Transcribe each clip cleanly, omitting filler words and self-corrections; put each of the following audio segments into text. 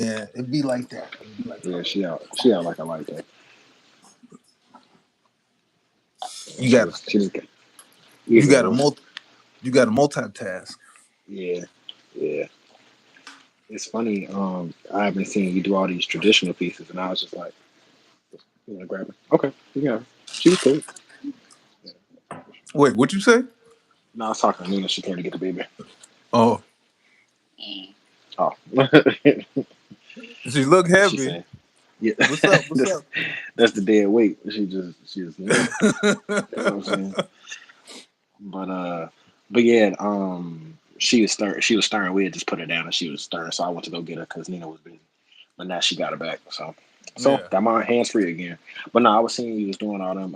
Yeah, it'd be like that. Yeah, she out like I like that. Yeah, You got she just got, you you said got a what? multitask. Yeah, yeah. It's funny. I've been seeing you do all these traditional pieces, and I was just like, you know, grab it. Okay, yeah. She was cool. Yeah, for sure. Wait, what you say? No, I was talking to Nina. She came to get the baby. Oh, Oh, she look what she heavy. saying? Yeah, What's up? What's that's up? that's the dead weight. She just limp. You know what I'm saying? But but yeah, she was stirring. We had just put her down, and she was stirring. So I went to go get her because Nina was busy. But now she got her back. So Yeah. got my hands free again. But no, I was seeing you was doing all them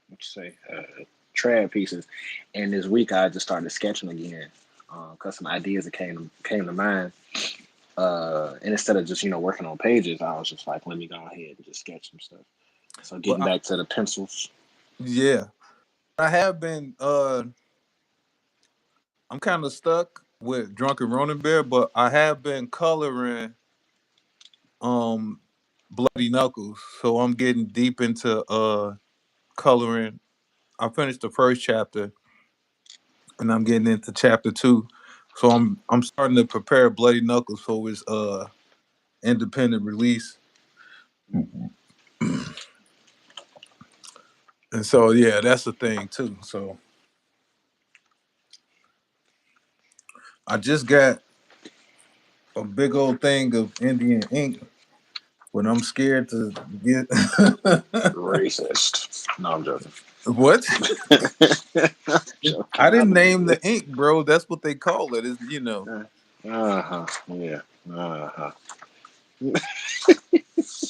what you say trad pieces, and this week I just started sketching again because some ideas that came to mind. And instead of just working on pages, I was just like, let me go ahead and just sketch some stuff. So Well, getting back to the pencils. yeah. I have been. I'm kind of stuck with Drunken Ronin Bear, but I have been coloring um Bloody Knuckles, so I'm getting deep into coloring. I finished the first chapter, and I'm getting into chapter two. So I'm starting to prepare Bloody Knuckles for his independent release. And so yeah, that's the thing too. So I just got a big old thing of Indian ink, but I'm scared to get Racist. No, I'm joking. what? I Joking. I didn't believe name the this. ink, bro. That's what they call it. Is Uh huh. Yeah. Uh huh.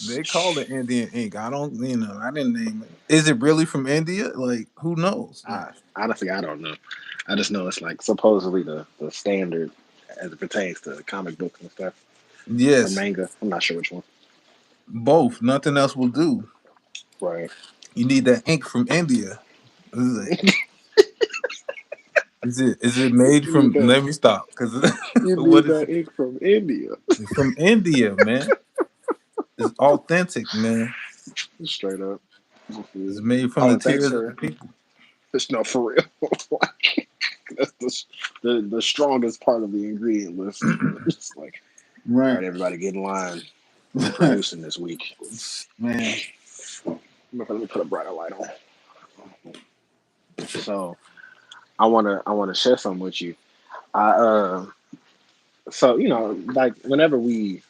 they call it Indian ink. I don't, I didn't name it. Is it really from India? Like, who knows? I honestly I don't know. I just know it's like supposedly the standard as it pertains to comic books and stuff or Yes, manga. I'm not sure which one. both. Nothing else will do. Right. You need that ink from India. Is it made You need from? that. Let me stop because You what need is that it? ink from India. It's from India, man. It's authentic, man. Straight up. It's made from Oh, the and thanks tears of the for people. it's no for real. That's the strongest part of the ingredient list. It's like, all Right, right, everybody get in line. I'm producing this week. man. Let me put a brighter light on. So I wanna share something with you. I so like whenever we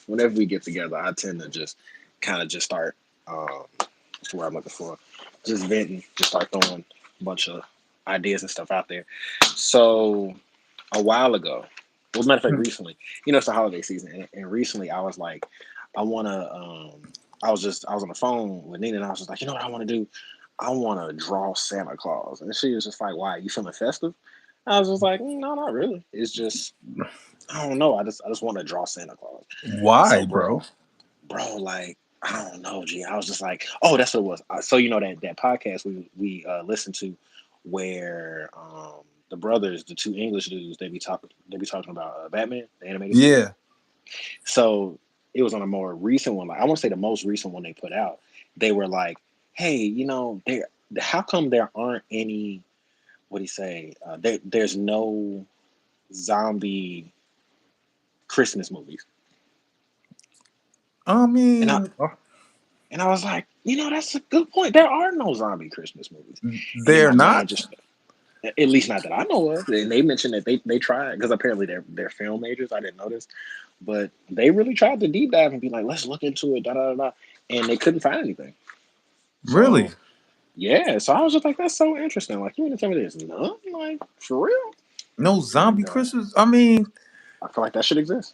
get together, I tend to just kind of just start what's the word I'm looking for, just venting, just start throwing a bunch of ideas and stuff out there. So a while ago, well, as a matter of fact, recently, it's the holiday season, and recently I was like, I wanna I was on the phone with Nina, and I was just like, you know what I want to do? I want to draw Santa Claus, and she was just like, why? You feeling festive? I was just like, no, not really. It's just I don't know. I just want to draw Santa Claus. Why, So, bro? bro, like I don't know, G. I was just like, oh, that's what it was. So that podcast we listened to, where the brothers, the two English dudes, they be talking about Batman, the animated series. Yeah. So it was on a more recent one. Like I want to say the most recent one they put out. They were like, hey, there. How come there aren't any? What do you say? There's no zombie Christmas movies. I And I mean, and I was like, that's a good point. There are no zombie Christmas movies. And then they're my mind not. just, at least not that I know of. And they mentioned that they tried because apparently they're film majors. I didn't notice, but they really tried to deep dive and be like, let's look into it, da da da, da. And they couldn't find anything. Really? So yeah, so I was just like, that's so interesting. Like you mean to tell me there's none? Like for real? No And zombie Christmas? I mean, I feel like that should exist.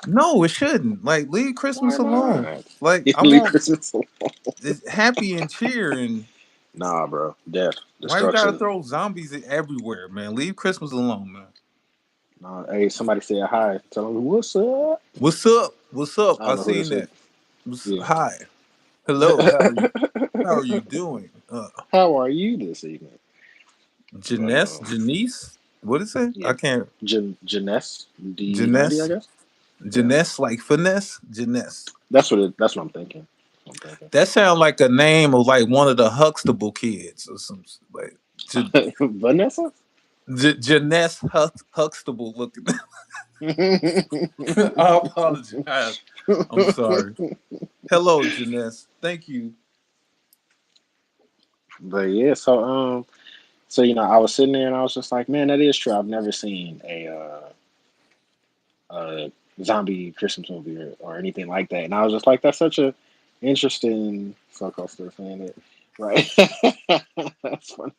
no, it shouldn't. Like, leave Why Christmas alone. not? Like, I Leave want Christmas alone. it's happy and cheer. And Nah, bro. Death, why you gotta destruction. throw zombies everywhere, man? Leave Christmas alone, man. Nah, hey, somebody say hi. Tell them what's up. What's up? What's up? I I don't know who seen this is. that. Yeah. Hi, hello. How are you doing? How are you this evening? But Janice? What is it? I yeah, can't. Janess D90, I Janess? guess. Yeah, Janess, like finesse. Janess. that's what I'm thinking. That sounds like a name of like one of the Huxtable kids or some like Vanessa. Janess Huxtable looking. I apologize. I'm sorry. Hello, Janess. Thank you. But yeah, so I was sitting there and I was just like, man, that is true. I've never seen a zombie Christmas movie or anything like that, and I was just like, that's such a interesting. So close to saying it, right? That's funny.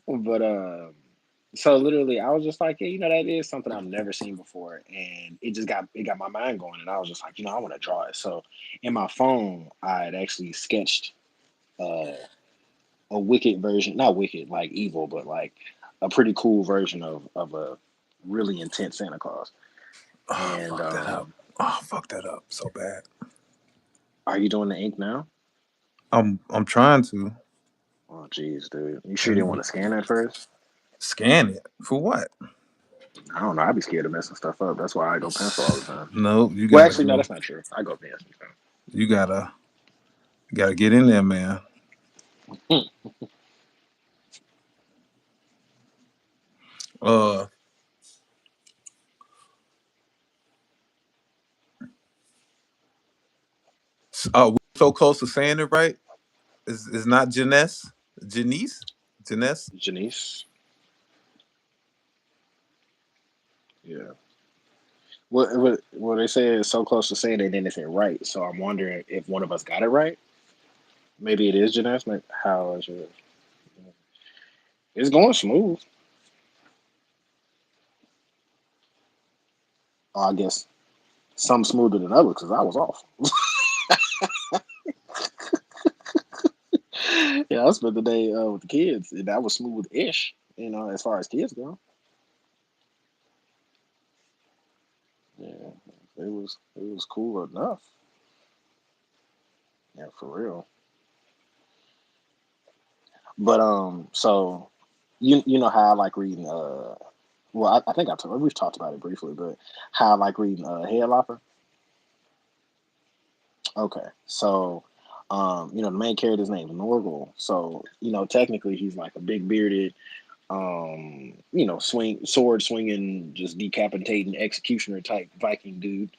But so literally, I was just like, yeah, that is something I've never seen before, and it got my mind going, and I was just like, I want to draw it. So in my phone, I had actually sketched uh, a wicked version, not wicked like evil, but like a pretty cool version of a really intense Santa Claus. Oh, And fuck that up. Oh, fuck that up so bad. are you doing the ink now? I'm trying to. Oh, jeez, dude, you sure you Let didn't me want to scan that first? scan it for what? I don't know. I'd be scared of messing stuff up. That's why I go pencil all the time. No, you Well, gotta actually, no, go. that's not true. I go pencil. You gotta get in there, man. Uh, we're so close to saying it right. Is not Janess? Janice? Janess? Janice. Yeah. What they say is so close to saying it, then it's it right. So I'm wondering if one of us got it right. Maybe it is Janice. Like, how is it? It's going smooth. I guess some smoother than others because I was off. Yeah, I spent the day with the kids, and that was smooth-ish. As far as kids go. Yeah, it was cool enough. Yeah, for real. But so you know how I like reading. Well, I think we've talked about it briefly, but how I like reading Headlopper. Okay, so the main character's name is Norgal. So technically he's like a big bearded, sword swinging, just decapitating executioner type Viking dude.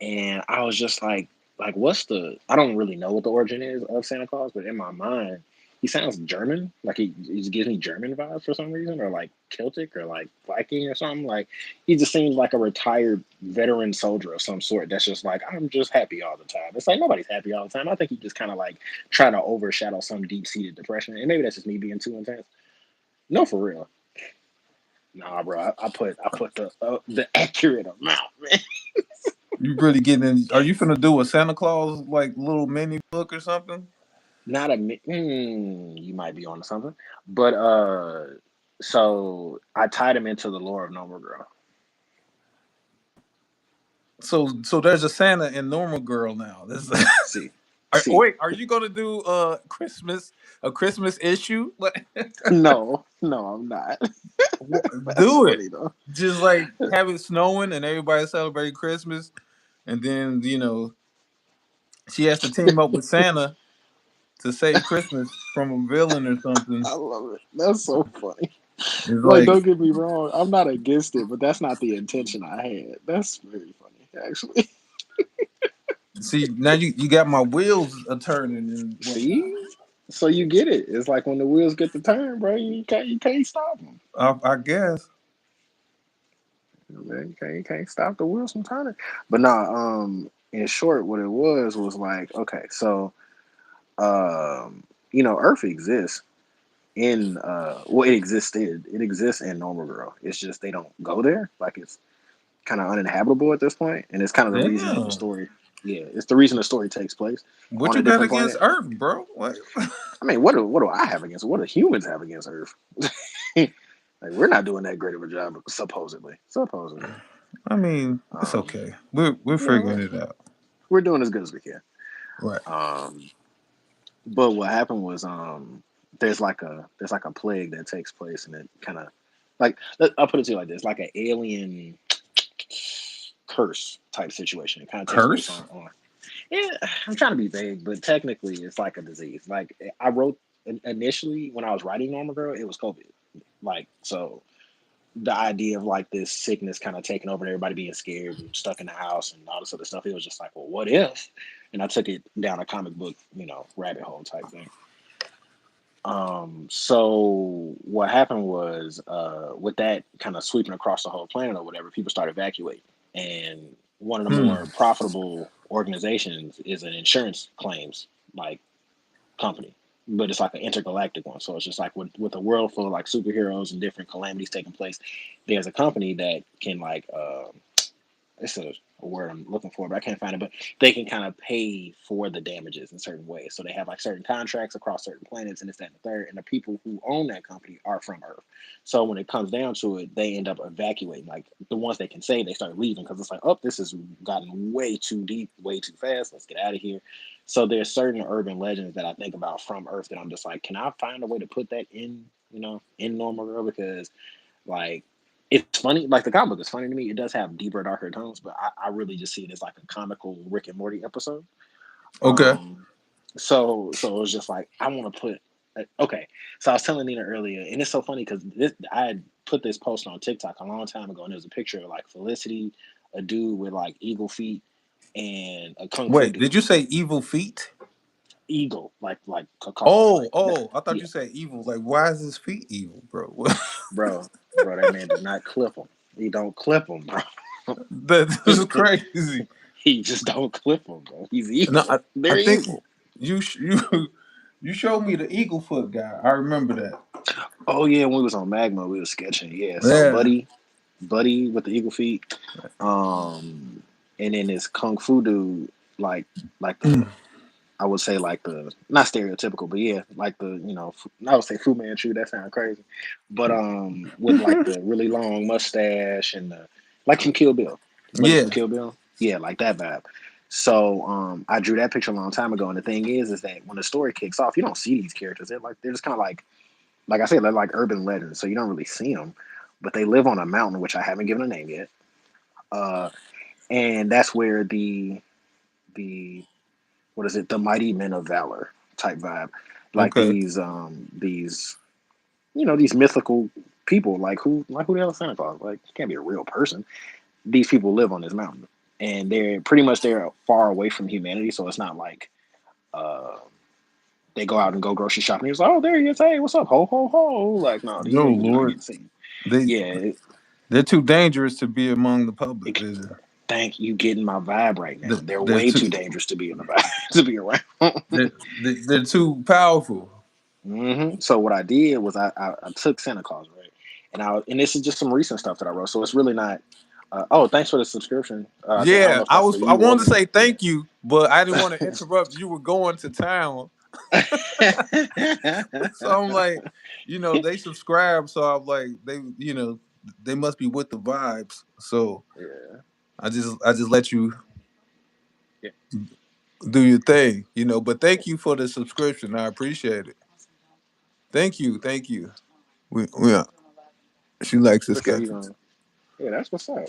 And I was just like, what's the? I don't really know what the origin is of Santa Claus, but in my mind, he sounds German. Like he just gives me German vibes for some reason, or like Celtic, or like Viking, or something. Like he just seems like a retired veteran soldier of some sort. That's just like, I'm just happy all the time. It's like nobody's happy all the time. I think he just kind of like try to overshadow some deep seated depression, and maybe that's just me being too intense. No, for real. Nah, bro. I put the accurate amount, man. You really getting in? Are you finna do a Santa Claus like little mini book or something? Not a you might be onto something, but so I tied him into the lore of Normal Girl. So there's a Santa and normal girl now. This See, see, wait, are you gonna do a Christmas issue? Like, no, no, I'm not. That's do it. funny though. Just like have it snowing and everybody celebrate Christmas, and then she has to team up with Santa to save Christmas from a villain or something. I love it. That's so funny. It's Like, like, don't get me wrong, I'm not against it, but that's not the intention I had. That's very funny, actually. see, now you got my wheels a turning and whatnot. See, so you get it. It's like when the wheels get the turn, bro. You can't stop them. I guess. Man, you can't stop the wheels from turning. But nah, in short, what it was like, okay, so Earth exists in well, it exists in Normal Girl. It's just they don't go there. Like it's kind of uninhabitable at this point, and it's kind of the reason that the Damn. story. Yeah, it's the reason the story takes place What on you a got different against planet. Earth, bro? What? I mean, what do I have against? What do humans have against Earth? Like we're not doing that great of a job, supposedly. I mean, it's Um, okay. We're we're figuring it out. we're doing as good as we can. Right. Um, but what happened was there's like a plague that takes place, and it kind of like I'll put it to you like this, like an alien curse type situation. It kind of takes place Curse? on. Yeah, I'm trying to be vague, but technically it's like a disease. Like I wrote initially when I was writing Normal Girl, it was COVID. Like so, the idea of like this sickness kind of taking over and everybody being scared and stuck in the house and all this other stuff. It was just like, well, what if? And I took it down a comic book, rabbit hole type thing. So what happened was, with that kind of sweeping across the whole planet or whatever, people started evacuating. And one of the Hmm. more profitable organizations is an insurance claims like company, but it's like an intergalactic one. So it's just like with a world full of like superheroes and different calamities taking place, there's a company that can like it's a word I'm looking for, but I can't find it. But they can kind of pay for the damages in certain ways. So they have like certain contracts across certain planets, and it's that and the third. And the people who own that company are from Earth. So when it comes down to it, they end up evacuating. Like the ones they can save, they start leaving because it's like, oh, this has gotten way too deep, way too fast. Let's get out of here. So there's certain urban legends that I think about from Earth that I'm just like, can I find a way to put that in, in Normal Girl? Because like it's funny. Like the comic book is funny to me. It does have deeper, darker tones, but I really just see it as like a comical Rick and Morty episode. Okay. Um, so it was just like I want to put. Okay, so I was telling Nina earlier, and it's so funny because I had put this post on TikTok a long time ago, and there's a picture of like Felicity, a dude with like eagle feet, and a kung fu Wait, did dude, you say evil feet? eagle like cacaws, Oh, like oh, I thought yeah, you said evil. Like, why is his feet evil, bro? bro, that man does not clip them. He don't clip them, bro. That is crazy. He just don't clip them, bro. He's No, evil. I They're think evil. you showed me the eagle foot guy. I remember that. Oh yeah, when we was on Magma, we was sketching. Yeah, so Yeah. Buddy with the eagle feet, um, and then this kung fu dude, like the I would say like the not stereotypical, but yeah, like the I would say Fu Manchu. That sounds crazy, but with like the really long mustache and like from Kill Bill, Buddy Yeah. from Kill Bill, yeah, like that vibe. So I drew that picture a long time ago, and the thing is that when the story kicks off, you don't see these characters. They're just kind of like I said, they're like urban legends, so you don't really see them, but they live on a mountain, which I haven't given a name yet. Uh, and that's where the what is it? The mighty men of valor type vibe, like Okay. these these mythical people, like who the hell is Santa Claus? Like, he can't be a real person. These people live on this mountain, and they're pretty much they're far away from humanity, so it's not like uh, they go out and go grocery shopping. He's like, oh, there he is. Hey, what's up? Ho ho ho! Like, no, these No, niggas do not Lord. get seen. They Yeah, they're too dangerous to be among the public. it, thank you getting my vibe right now. They're They're way too too dangerous to be in the vibe to be around. they're too powerful. So what I did was I took Santa Claus, right, and this is just some recent stuff that I wrote. So it's really not. Oh, thanks for the subscription. I don't Yeah, know if that's for I you or wanted to me. say Yeah. thank you, but I didn't want to interrupt. You were going to town. So I'm like, they subscribe, so I'm like, they must be with the vibes. So Yeah. I just let you Yeah. do your thing, But thank you for the subscription. I appreciate it. Thank you, thank you. We she likes the For sure, he's sketches. on. Yeah, that's what's up.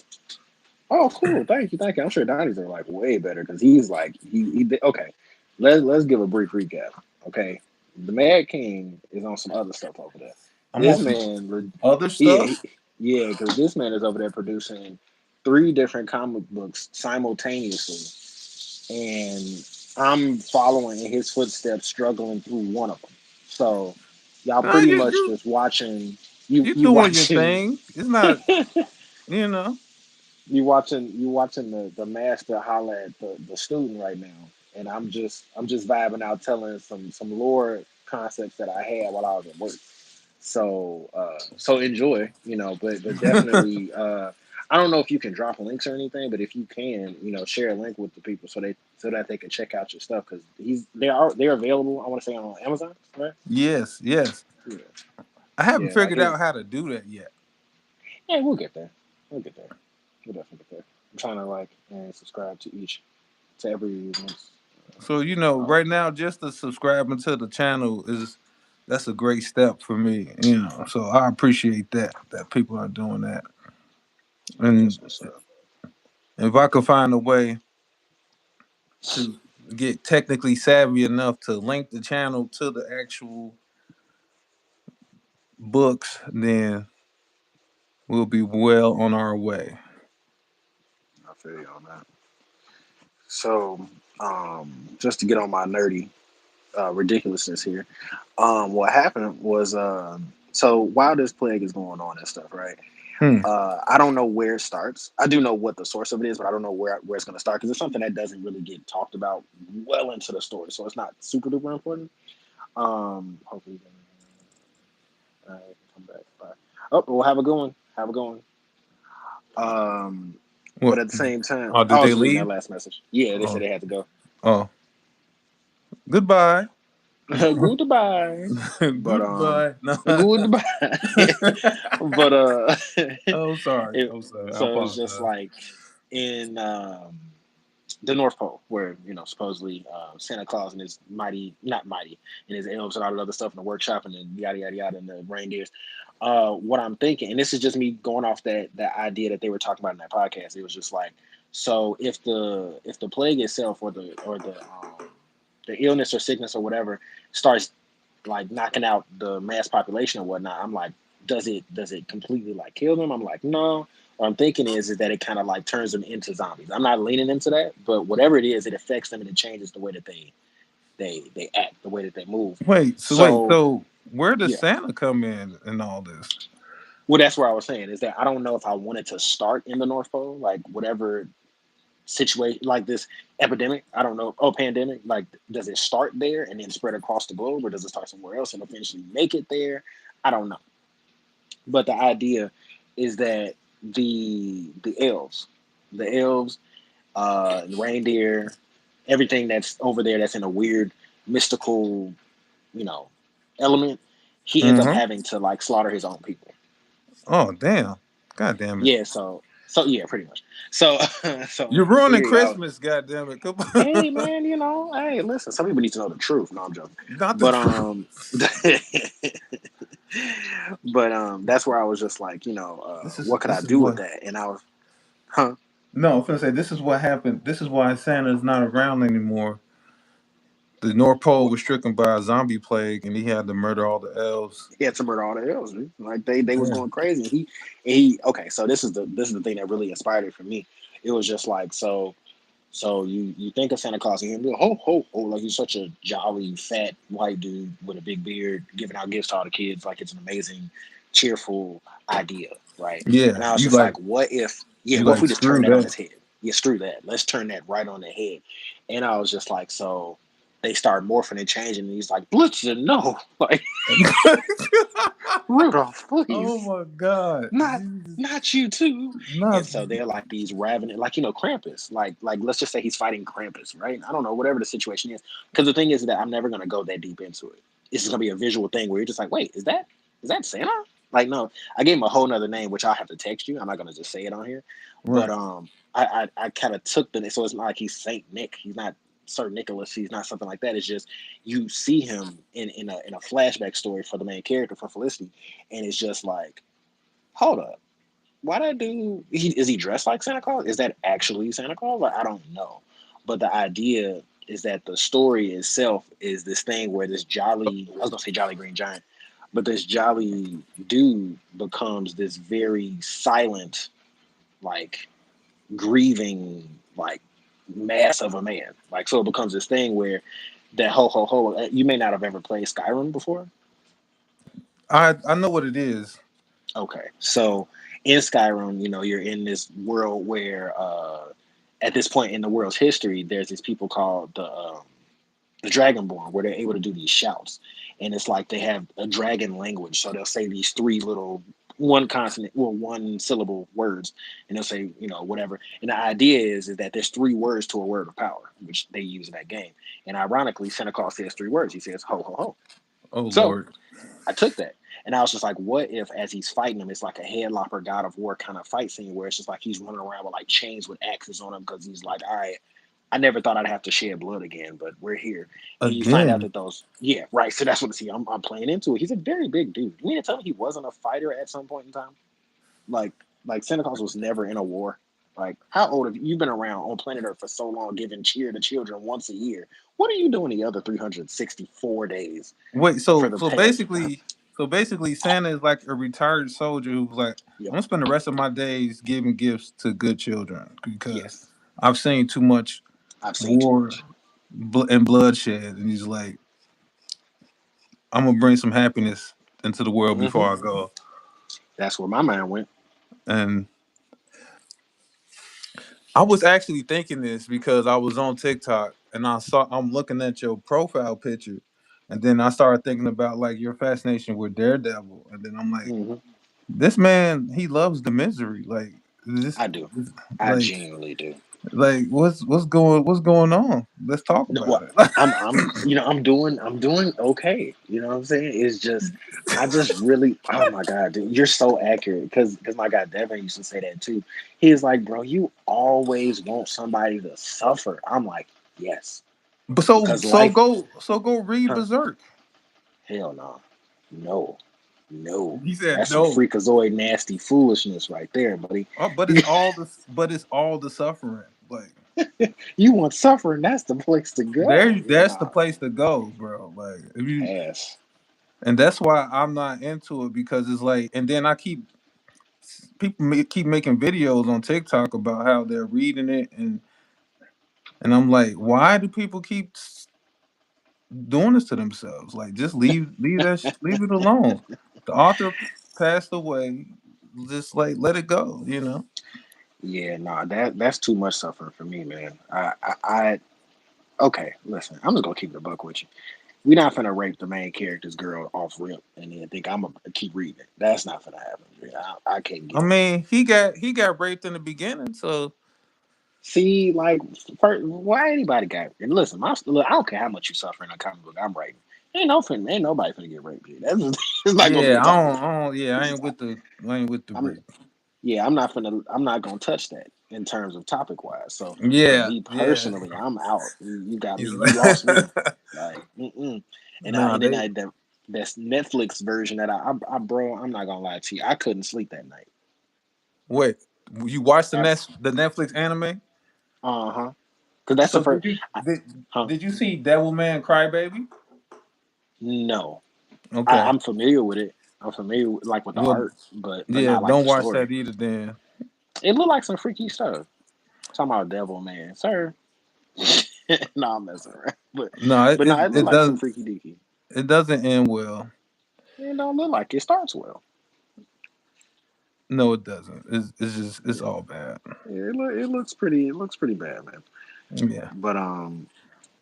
Oh, cool. Thank you, thank you. I'm sure Donnie's are like way better because he's like okay. Let's give a brief recap. Okay, the Mad King is on some other stuff over there. I'm on This some man, other yeah, stuff. yeah, because this man is over there producing three different comic books simultaneously, and I'm following in his footsteps, struggling through one of them. So y'all No, pretty you much you just watching you you you doing your watching thing. It's not, you know. you watching the master holler at the student right now, and I'm just vibing out, telling some lore concepts that I had while I was at work. So enjoy, but definitely I don't know if you can drop links or anything, but if you can, share a link with the people so that they can check out your stuff because they're available. I want to say on Amazon, right? Yes, yes. Yeah, I haven't yeah, like figured it. out how to do that yet. Yeah, we'll get there. We'll get there. We'll definitely get there. I'm trying to like and subscribe to every once. So Oh, right now, just to subscribing to the channel that's a great step for me. So I appreciate that people are doing that. that's And what's up. If I could find a way to get technically savvy enough to link the channel to the actual books, then we'll be well on our way. I feel you on that. So, just to get on my nerdy ridiculousness here, what happened was, so while this plague is going on and stuff, right? Hmm. I don't know where it starts. I do know what the source of it is, but I don't know where it's going to start because it's something that doesn't really get talked about well into the story, so it's not super duper important. Hopefully, come back. Bye. Oh, well, have a good one. Have a good one. But What? at the same time, Oh, I did they was reading that leave? last message. Yeah, they said Oh, they had to go. oh. Goodbye. Goodbye. But Goodbye. No. goodbye. But I'm sorry. it, I'm sorry. I so it's just apologize. like in the North Pole, where supposedly Santa Claus and his not mighty, and his elves and all that other stuff in the workshop and then yada yada yada and the reindeers. What I'm thinking, and this is just me going off that idea that they were talking about in that podcast. It was just like, so if the plague itself or the illness or sickness or whatever starts like knocking out the mass population or whatnot, I'm like, does it completely like kill them? I'm like, no. What I'm thinking is that it kind of like turns them into zombies. I'm not leaning into that, but whatever it is, it affects them and it changes the way that they act, the way that they move. Wait. So So where does yeah, Santa come in all this? well, that's where I was saying is that I don't know if I wanted to start in the North Pole, like whatever situation, like this epidemic. I don't know. Oh, pandemic. Like, does it start there and then spread across the globe, or does it start somewhere else and eventually make it there? I don't know. But the idea is that the elves, the reindeer, everything that's over there that's in a weird mystical, you know, element, he ends up Mm-hmm. having to like slaughter his own people. Oh, damn. God damn it. Yeah, so yeah, pretty much. So so You're in ruining theory, Christmas, god damn it. Come hey on. man, hey, listen, some people need to know the truth. No, I'm joking. Not the But truth. but that's where I was just like, what could I This is do with what that? And I was, huh? no, I was gonna say this is what happened. This is why Santa's not around anymore. The North Pole What? was stricken by a zombie plague and he had to murder all the elves. He had to murder all the elves, man. Like they was Yeah. going crazy. And he okay. So this is the thing that really inspired it for me. It was just like so you think of Santa Claus and he'll be like, ho ho ho, like he's such a jolly fat white dude with a big beard giving out gifts to all the kids, like it's an amazing, cheerful idea, right? Yeah. And I was You just like like, what if yeah, you what if like we just turn screw that on that. its head? Yeah, screw that. Let's turn that right on the head. And I was just like, so they start morphing and changing, and he's like, Blitzen, no, like Rudolph, Oh please, my god. not Jesus. not you too. And Not so they're like these ravenous, like Krampus, like let's just say he's fighting Krampus, right? I don't know, whatever the situation is, because the thing is that I'm never gonna go that deep into it. It's just gonna be a visual thing where you're just like, wait, is that Santa? Like, no, I gave him a whole nother name, which I'll have to text you. I'm not gonna just say it on here, but right. I kind of took the so it's not like he's Saint Nick. He's not Sir Nicholas. He's not something like that. It's just you see him in a flashback story for the main character for Felicity, and it's just like, hold up, why that dude? Is he dressed like Santa Claus? Is that actually Santa Claus? Like, I don't know, but the idea is that the story itself is this thing where this jolly, I was gonna say jolly green giant, but this jolly dude becomes this very silent, like grieving, like mass of a man. Like, so it becomes this thing where that ho ho ho. You may not have ever played Skyrim before. I know what it is. Okay, so in Skyrim, you're in this world where, at this point in the world's history, there's these people called the Dragonborn, where they're able to do these shouts, and it's like they have a dragon language, so they'll say these three little one consonant, well, one syllable words, and they'll say, whatever. And the idea is that there's three words to a word of power, which they use in that game. And ironically, Santa Claus says three words. He says ho ho ho. Oh So Lord. I took that. And I was just like, what if as he's fighting him, it's like a headlopper God of War kind of fight scene where it's just like he's running around with like chains with axes on him because he's like, all right, I never thought I'd have to shed blood again, but we're here. And you find out Again. that yeah, right. So that's what see, I'm playing into it. He's a very big dude. You mean to tell me he wasn't a fighter at some point in time? Like, Santa Claus was never in a war. Like, how old have you been around on planet Earth for so long, giving cheer to children once a year? What are you doing the other 364 days Wait, for so the so past? basically, so basically, Santa is like a retired soldier who's like, I'm Yep. gonna spend the rest of my days giving gifts to good children because Yes. I've seen too much I've seen too war much. and bloodshed, and he's like, I'm gonna bring some happiness into the world Hmm. before I go. That's where my mind went. And I was actually thinking this because I was on TikTok and I'm looking at your profile picture, and then I started thinking about like your fascination with Daredevil, and then I'm like, Hmm. this man, he loves the misery. Like this, I do. I like, genuinely do. what's going on? Let's talk No, about well, it. I'm doing okay. You know what I'm saying? It's just, I just really, oh my god, dude, you're so accurate. Because my guy Devin used to say that too. He's like, bro, you always want somebody to suffer. I'm like, yes, But so because so life, go so go read huh? Berserk. Hell no, no, no. He said That's some no. freakazoid nasty foolishness right there, buddy. Oh, but it's all the suffering. Like You want suffering? That's the place to go. that's the Nah, place to go, bro. Like if you pass. and that's why I'm not into it because it's like, and then I keep keep making videos on TikTok about how they're reading it, and I'm like, why do people keep doing this to themselves? Like, just leave it alone. The author passed away. Just like let it go, you know. Yeah, nah, that's too much suffering for me, man. I okay, listen, I'm just gonna keep the buck with you. We're not finna rape the main character's girl off rip and then think I'm gonna keep reading it. That's not finna happen. Dude. I can't I get on that. mean, he got raped in the beginning, so See, like, first, why anybody got? And listen, look, I don't care how much you suffer in a comic book I'm writing. Ain't nobody finna get raped. Dude. That's just, it's not gonna be yeah, a I topic. don't, I don't yeah, It's just not. I ain't with the I'm rape. yeah, I'm not gonna touch that in terms of topic wise. So for Yeah, me yeah. personally, I'm out. You got me. He's You lost me. like, Like, mm-mm. nah, And then they. that Netflix version that bro, I'm not gonna lie to you, I couldn't sleep that night. Wait, you watched the I, Netflix anime? huh. Because that's the So first. did you I, did, huh? did you see Devilman Crybaby? No, Okay. I'm familiar with it. I'm familiar with, like with the Well, art, but yeah, not like don't the watch story. that either. Then It looked like some freaky stuff. Talking about Devil Man, sir. No, I'm messing around. no, But no, it looked it like some doesn't freaky deaky. it doesn't end well. It don't look like it starts well. No, it doesn't. It's Yeah, all bad. yeah it looks pretty bad, man. Yeah, But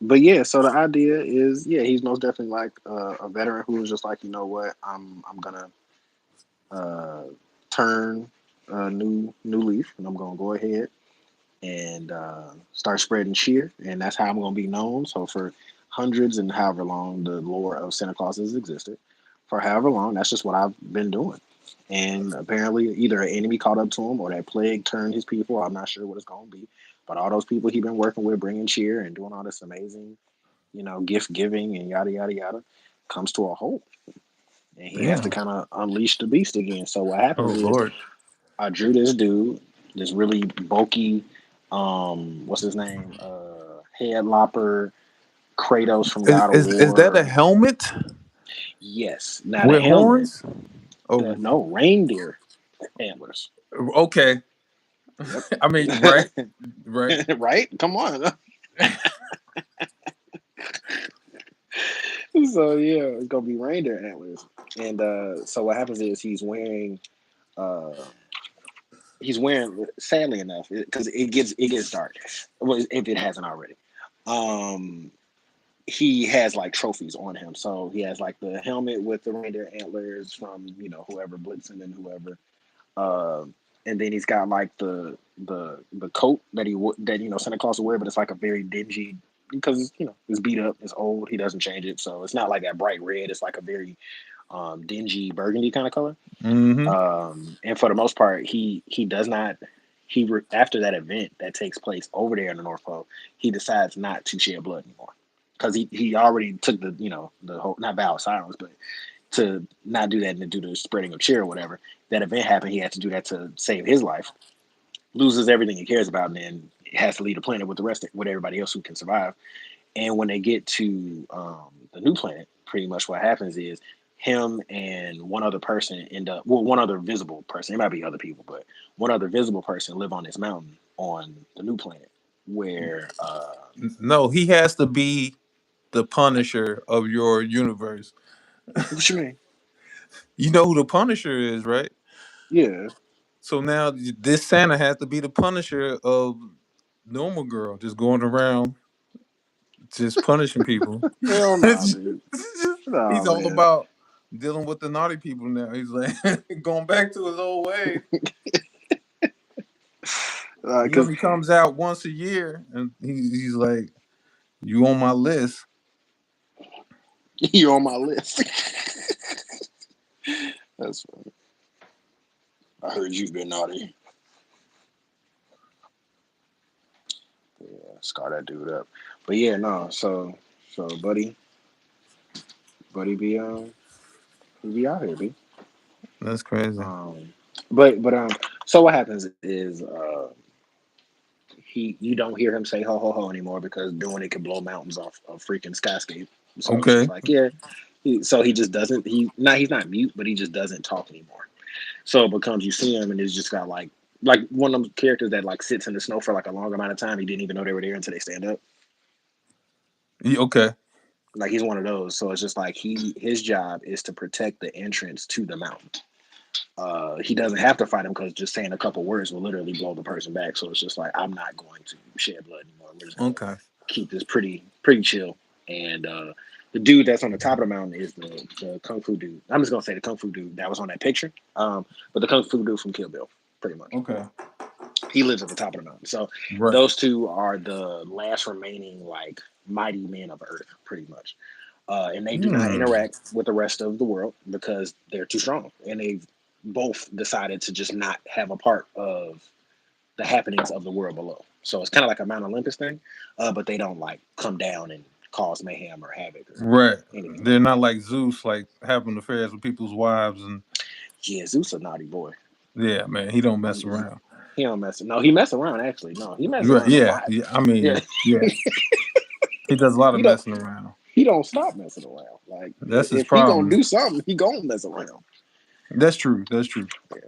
but yeah. So the idea is, yeah, he's most definitely like a veteran who was just like, you know what, I'm gonna uh, turn a new leaf, and I'm gonna go ahead and start spreading cheer, and that's how I'm gonna be known. So for hundreds and however long the lore of Santa Claus has existed, for however long, that's just what I've been doing. And apparently, either an enemy caught up to him or that plague turned his people. I'm not sure what it's going to be. But all those people he's been working with, bringing cheer and doing all this amazing, gift giving and yada, yada, yada, comes to a halt. And he has to damn. kind of unleash the beast again. So what Oh happens is Lord. I drew this dude, this really bulky, what's his name? Head lopper, Kratos from Is, God of is that a War. helmet Yes. Now the with helmet, horns? Oh, no, reindeer antlers. okay. Yep. I mean, right, right. Right? Come on. So yeah, it's gonna be reindeer antlers. And so what happens is uh he's wearing, sadly enough, because it gets dark. Well, if it hasn't already. Um he has like trophies on him. So he has like the helmet with the reindeer antlers from, whoever, Blitzen and whoever. And then he's got like the coat that Santa Claus will wear, but it's like a very dingy, because it's beat up, it's old. He doesn't change it, so it's not like that bright red. It's like a very dingy burgundy kind of color. Mm-hmm. And for the most part, he does not. After that event that takes place over there in the North Pole, he decides not to shed blood anymore, because he already took the whole, not vow of silence, but to not do that and to do the spreading of cheer or whatever. That event happened. He had to do that to save his life. loses everything he cares about, and then has to leave the planet with the rest of, with everybody else who can survive. And when they get to the new planet, pretty much what happens is him and one other person end up, well, one other visible person. It might be other people, but one other visible person live on this mountain on the new planet where No, he has to be the Punisher of your universe. what you mean? You know who the Punisher is, right? Yeah. So now this Santa has to be the Punisher of normal girl, just going around just punishing people. Hell nah, dude. Nah, He's all man. about dealing with the naughty people now. He's like going back to his old ways. He Because only comes out once a year, and he's like, "You on my list?" you're on my list. That's funny. I heard you've been naughty. Yeah, scar that dude up. But yeah, no. So buddy, he be out here, be. That's crazy. Um, but so what happens is you don't hear him say ho ho ho anymore because doing it can blow mountains off a freaking skyscape. So it's just Okay. like yeah. So he just doesn't. He's not mute, but he just doesn't talk anymore. So it becomes you see him and it's just got like one of them characters that like sits in the snow for like a long amount of time. He didn't even know they were there until they stand up. Okay. Like he's one of those. So it's just like his job is to protect the entrance to the mountain. He doesn't have to fight him because just saying a couple words will literally blow the person back. So it's just like I'm not going to shed blood anymore. We're just gonna Okay. keep this pretty chill. And the dude that's on the top of the mountain is the kung fu dude. I'm just gonna say the kung fu dude that was on that picture. But the kung fu dude from Kill Bill, pretty much. Okay. He lives at the top of the mountain. So Right. those two are the last remaining like mighty men of Earth, pretty much. And they do not Hmm. interact with the rest of the world because they're too strong, and they've both decided to just not have a part of the happenings of the world below. So it's kind of like a Mount Olympus thing, but they don't like come down and cause mayhem or havoc or Right. anything like They're that. not like Zeus, like having affairs with people's wives, and Yeah, Zeus a naughty boy. yeah, man, he don't mess He, around. he don't mess. No, he mess around actually. No, he mess Right. around a Yeah. lot. Yeah. I Yeah, mean, yeah, he does a lot of he don't. messing around. He don't stop messing around. Like That's his if he gonna problem. do something, he gonna mess around. That's true. That's true. Yeah,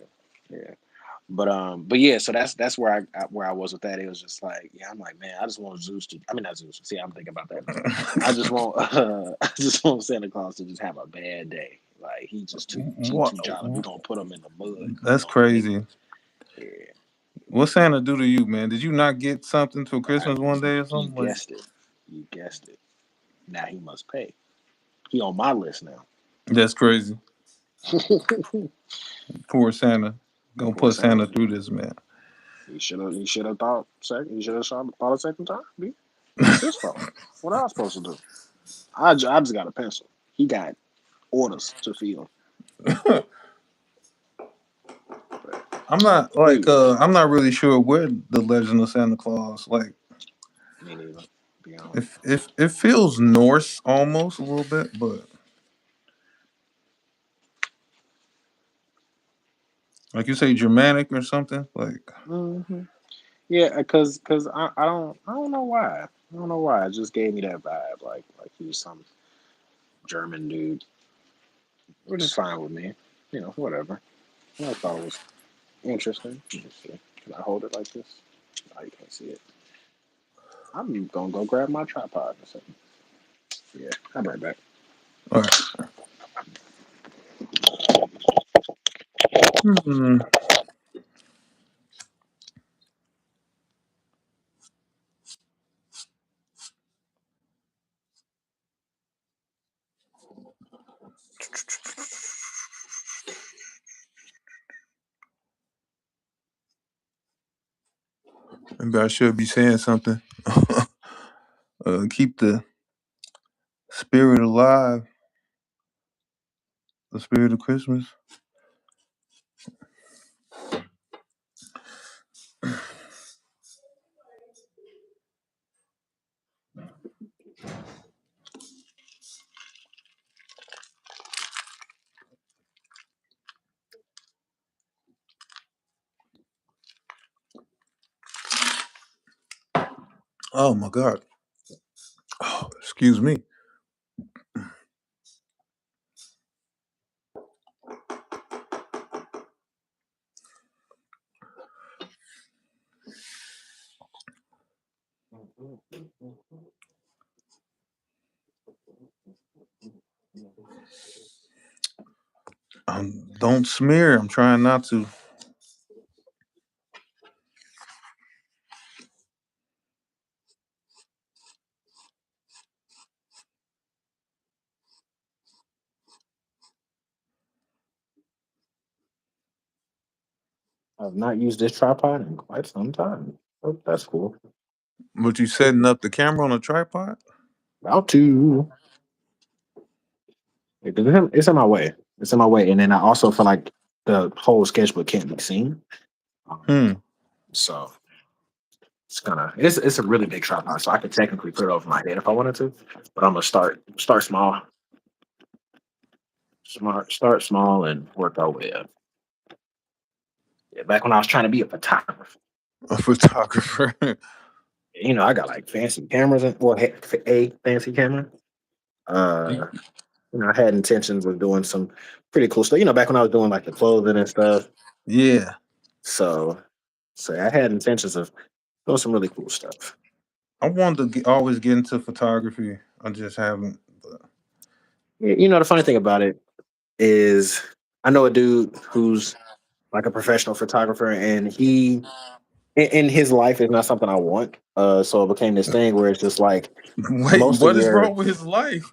yeah. But yeah. So that's where I was with that. It was just like, yeah, I'm like, man, I just want Zeus to. I mean, not Zeus. See, I'm thinking about that now. I just want, I just want Santa Claus to just have a bad day. Like he just What? too jolly. We gonna put him in the mud. We That's gonna make crazy. yeah. What Santa do to you, man? Did you not get something for All right, Christmas one day or you something? Like, guessed it. You guessed it. Now he must pay. He on my list now. that's crazy. Poor Santa. Gonna Poor put Santa. Santa through this, man. He should have thought second. He should have thought a second time. It's his fault. What I was supposed to do? I just got a pencil. He got orders to fill. But, but yeah, I'm not really sure where the Legend of Santa Claus. Like, me neither. Be honest. if it feels Norse almost a little bit, but like you say Germanic or something. Like, Hmm. Yeah, cause I don't know why. I don't know why. It just gave me that vibe. Like he was some German dude, which is fine with me. Whatever. I thought it was interesting. Let me see. Can I hold it like this? No, you can't see it. I'm gonna go grab my tripod in a second. Yeah, I'll be right back. all right. Hmm. Maybe I should be saying something. Keep the spirit alive, the spirit of Christmas. Oh my god. Oh, excuse me. Don't smear. I'm trying not to. I've not used this tripod in quite some time. Oh, that's cool. But you setting up the camera on a tripod? About to. It's in my way. It's in my way, and then I also feel like the whole sketchbook can't be seen. Um, Hmm. so it's a really big tripod, so I could technically put it over my head if I wanted to. But I'm gonna start small, start small, and work our way up. Yeah, back when I was trying to be a photographer, A photographer. I got like fancy cameras and well, a fancy camera. Uh, I had intentions of doing some pretty cool stuff. Back when I was doing like the clothing and stuff. Yeah. So, so I had intentions of doing some really cool stuff. I wanted to always get into photography. I just haven't. But The funny thing about it is, I know a dude who's like a professional photographer, and he in his life is not something I want. So it became this thing where it's just like wait, most of what is your wrong with his life?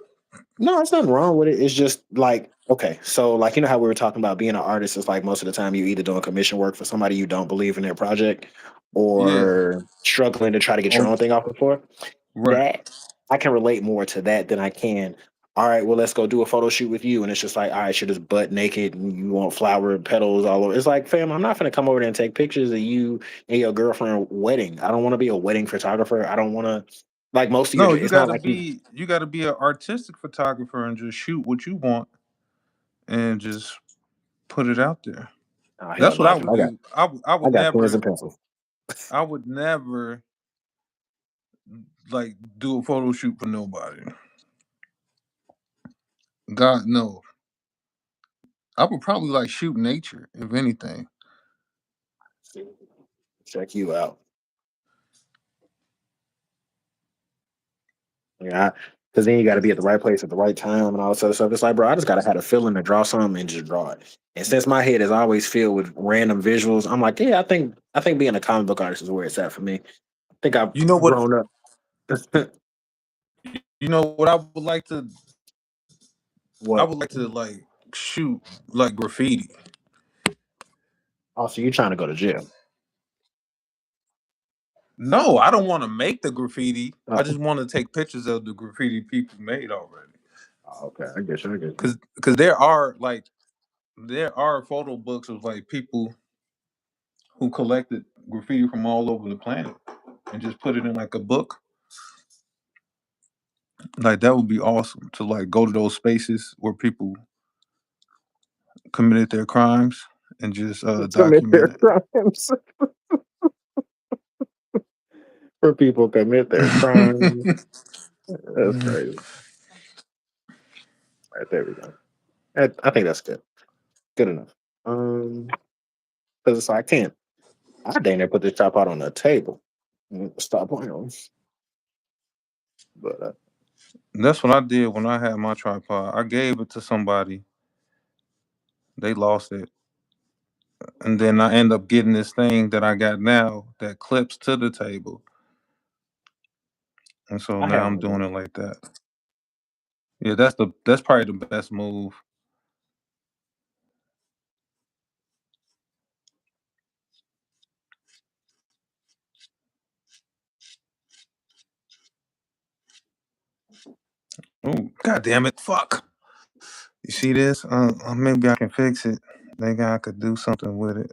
no, there's nothing wrong with it. It's just like, okay, so like how we were talking about being an artist is like most of the time you either doing commission work for somebody you don't believe in their project Yeah. or struggling to try to get your Oh, own thing off the floor. right. That I can relate more to that than I can. All right, well, let's go do a photo shoot with you. And it's just like, all right, you're just butt naked and you want flower petals all over. It's like, fam, I'm not gonna come over there and take pictures of you and your girlfriend wedding. I don't want to be a wedding photographer. I don't want to like most of your. No, It's not like you. you gotta be an artistic photographer and just shoot what you want and just put it out there. Oh hell That's what no, I dude. would do. I I would got pens never and pencils. like do a photo shoot for nobody. God no. I would probably like shoot nature, if anything. Check you out. Yeah, because then you got to be at the right place at the right time and all this other stuff. It's like, bro, I just got to have a feeling to draw something and just draw it. And since my head is always filled with random visuals, I'm like, yeah, I think being a comic book artist is where it's at for me. I think I've You know what grown up. you know what I What? would like to like shoot like graffiti. Also, you trying to go to jail? No, I don't want to make the graffiti. I Oh, just want to take pictures of the graffiti people made already. okay. I guess you. I guess you. Cause there are photo books of like people who collected graffiti from all over the planet and just put it in like a book. Like that would be awesome to like go to those spaces where people committed their crimes and just Commit document their it. crimes. For people commit their crimes. That's crazy. Right there we go. I think that's good. Good enough. Because it's like, I can't. I dang near put this tripod on the table. Stop playing. But That's what I did when I had my tripod. I gave it to somebody. They lost it, and then I end up getting this thing that I got now that clips to the table, and so I now have I'm one of doing those. it like that. Yeah, that's probably the best move. Oh, god damn it! Fuck. You see this? Maybe I can fix it. Maybe I could do something with it.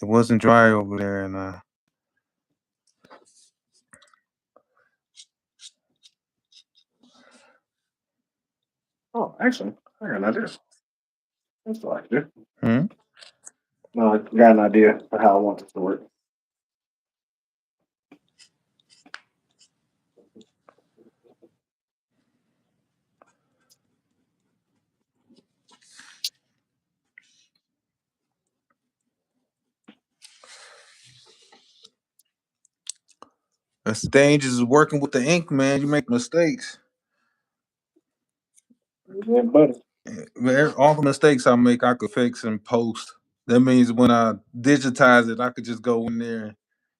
It wasn't dry over there, and Oh, actually, I got an idea. That's what I do. hmm? No, I got an idea for how I want this to work. That's the dangers of working with the ink, man. You make mistakes. Yeah, buddy. Man, all the mistakes I make, I could fix in post. That means when I digitize it, I could just go in there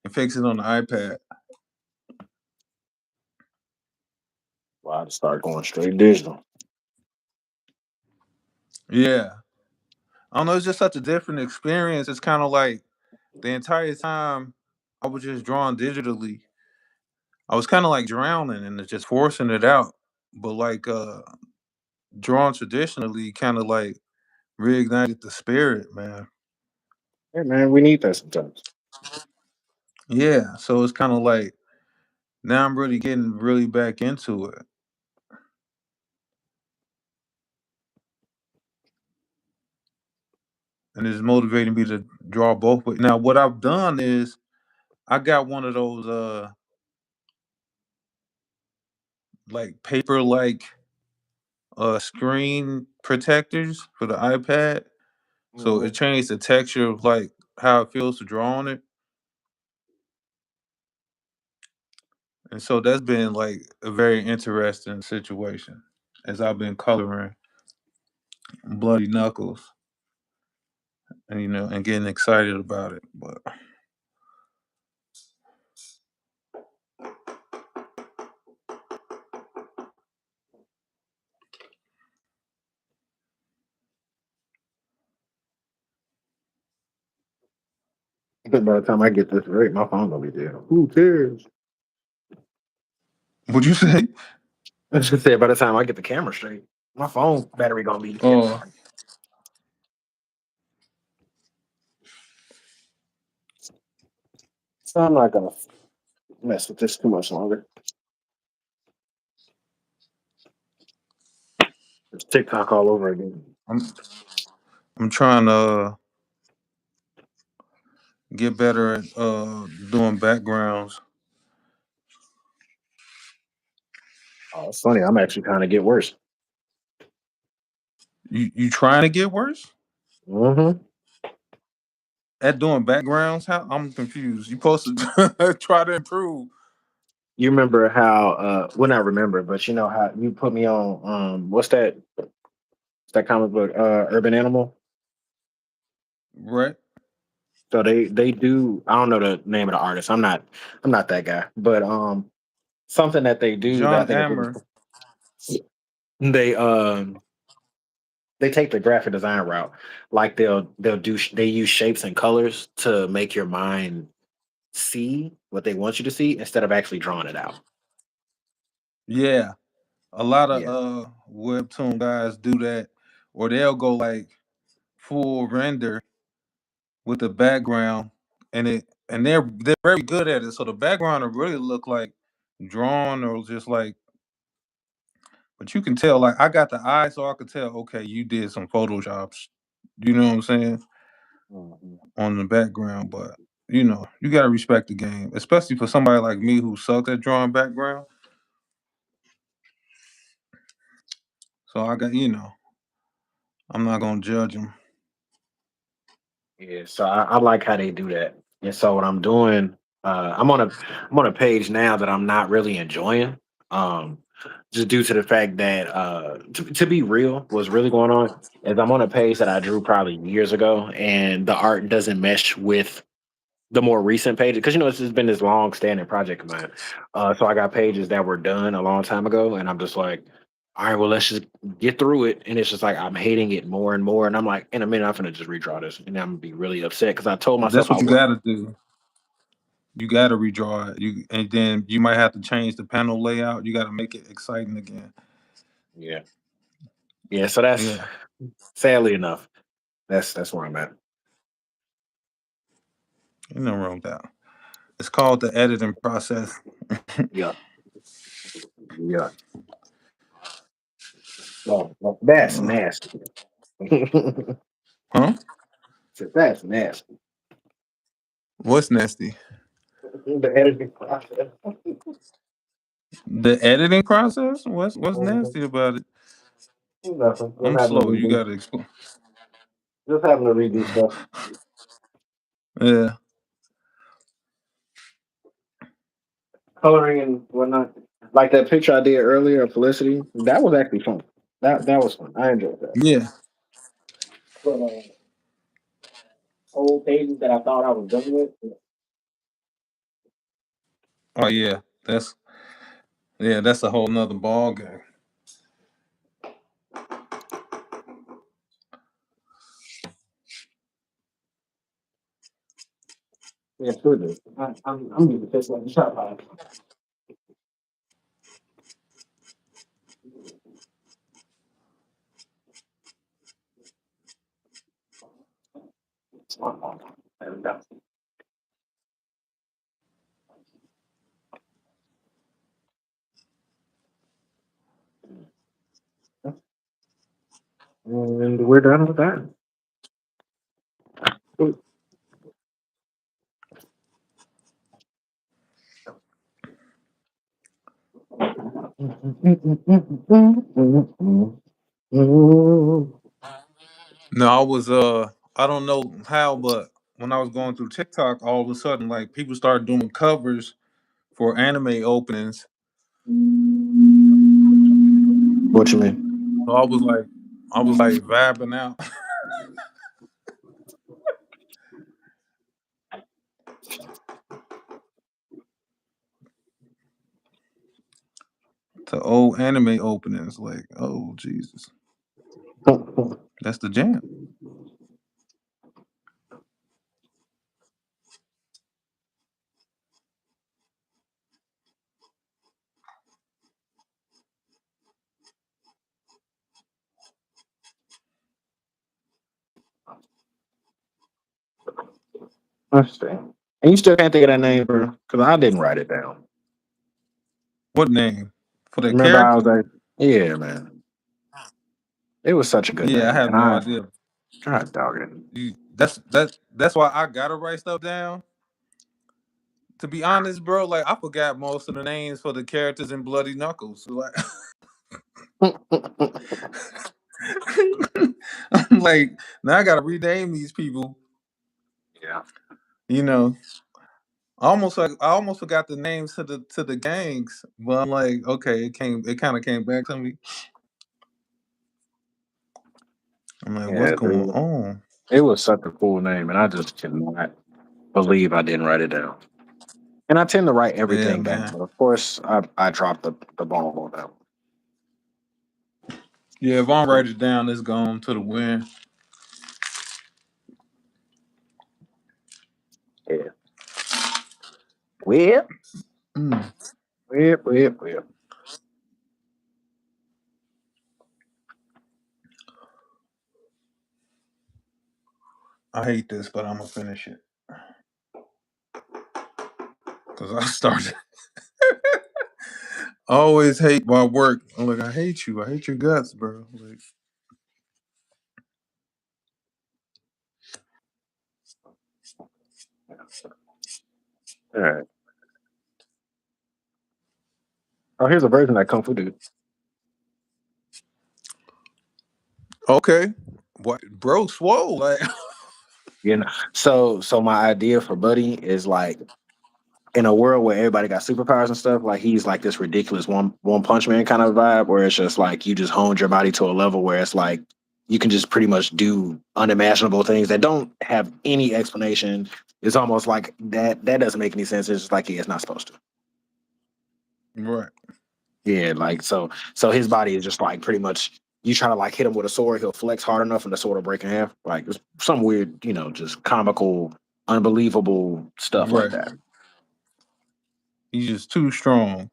and fix it on the iPad. Well, I just start going straight digital. Yeah. I don't know. It's just such a different experience. It's kind of like the entire time I was just drawing digitally. I was kind of like drowning and just forcing it out. But like drawing traditionally kind of like reignited the spirit, man. Hey man, we need that sometimes. Yeah. So it's kind of like now I'm really getting really back into it. And it's motivating me to draw both ways. Now what I've done is I got one of those like paper like screen protectors for the iPad. So it Mhm. changed the texture of like how it feels to draw on it. And so that's been like a very interesting situation as I've been coloring Bloody Knuckles and and getting excited about it. But By the time I get this right, my phone gonna be dead. Who cares? would you say? I just say by the time I get the camera straight, my phone battery gonna be dead. Oh, So I'm not gonna mess with this too much longer. It's TikTok all over again. I'm I'm trying to get better at doing backgrounds. Oh, it's funny. I'm actually kind of get worse. You trying to get worse Hmm. at doing backgrounds? How I'm confused. You supposed to try to improve, You remember how? Well, not remember, but you know how you put me on. What's that? That comic book, Urban Animal. right? So they do. I don't know the name of the artist. I'm not that guy. But something that they do that I John think is really Ammer. cool. They take the graphic design route. Like they use shapes and colors to make your mind see what they want you to see instead of actually drawing it out. Yeah, a lot of Yeah. webtoon guys do that, or they'll go like full render with the background, and they're very good at it. So the background will really look like drawn or just like, but you can tell like I got the eye, so I could tell. Okay, you did some photoshops. You know what I'm saying Mhm. on the background, but you gotta respect the game, especially for somebody like me who sucked at drawing background. So I got I'm not gonna judge them. Yeah, so I like how they do that. And so what I'm doing, I'm on a page now that I'm not really enjoying. Um, just due to the fact that to be real, what's really going on is I'm on a page that I drew probably years ago, and the art doesn't mesh with the more recent pages because this has been this long standing project of mine. So I got pages that were done a long time ago, and I'm just like, all right, well, let's just get through it. And it's just like I'm hating it more and more. And I'm like, in a minute, I'm gonna just redraw this, and I'm gonna be really upset because I told That's myself I what you would. gotta do. You gotta redraw it. And then you might have to change the panel layout. You gotta make it exciting again. Yeah, yeah. So that's Yeah, sadly enough, that's where I'm at. ain't no wrong with that. It's called the editing process. Yeah, yeah. Well, that's Uh, nasty. So huh? that's nasty. What's nasty? The editing process. The editing process? What's Mhm. nasty about it? Nothing. Just I'm having to slow. You redo. gotta explain. Just having to redo stuff. Yeah. coloring and whatnot. Like that picture I did earlier of Felicity, that was actually fun. That was fun. I enjoyed that. Yeah. But whole pages that I thought I was done with. Oh yeah. That's a whole nother ball game. Yeah, sure do. I'm gonna piss like a shot by. And we're done with that. No, I don't know how, but when I was going through TikTok, all of a sudden like people started doing covers for anime openings. What you mean? So I was like vibing out to old anime openings. Like, oh Jesus, that's the jam. Let's see. And you still can't think of that name, bro? Because I didn't write it down. What name for the Remember, I was character? like, yeah, man. It was such a good Yeah, I name, have and no I idea. God dog it. That's why I gotta write stuff down. To be honest, bro, like I forgot most of the names for the characters in Bloody Knuckles. Like, I'm like, now I gotta rename these people. Yeah. You know, I almost forgot the names to the gangs, but I'm like, okay, it kind of came back to me. I'm like, what's Yeah, going dude. on? It was such a cool name, and I just cannot believe I didn't write it down. And I tend to write Yeah, everything down, man. but of course, I dropped the ball on that. Yeah, if I don't write it down, it's gone to the wind. Yeah. Well, Mm, well. I hate this, but I'm gonna finish it because I started. I always hate my work. I'm like, I hate you. I hate your guts, bro. Like, All right. Oh, here's a version of that Kung Fu dude. okay, what, bro? Swole. Like, You know, so my idea for Buddy is like in a world where everybody got superpowers and stuff, like he's like this ridiculous one punch man kind of vibe, where it's just like you just honed your body to a level where it's like you can just pretty much do unimaginable things that don't have any explanation. It's almost like that doesn't make any sense. It's just like yeah, it's not supposed to. right. Yeah, like so his body is just like pretty much you try to like hit him with a sword, he'll flex hard enough and the sword will break in half. Like it's some weird, just comical, unbelievable stuff like Right. that. He's just too strong.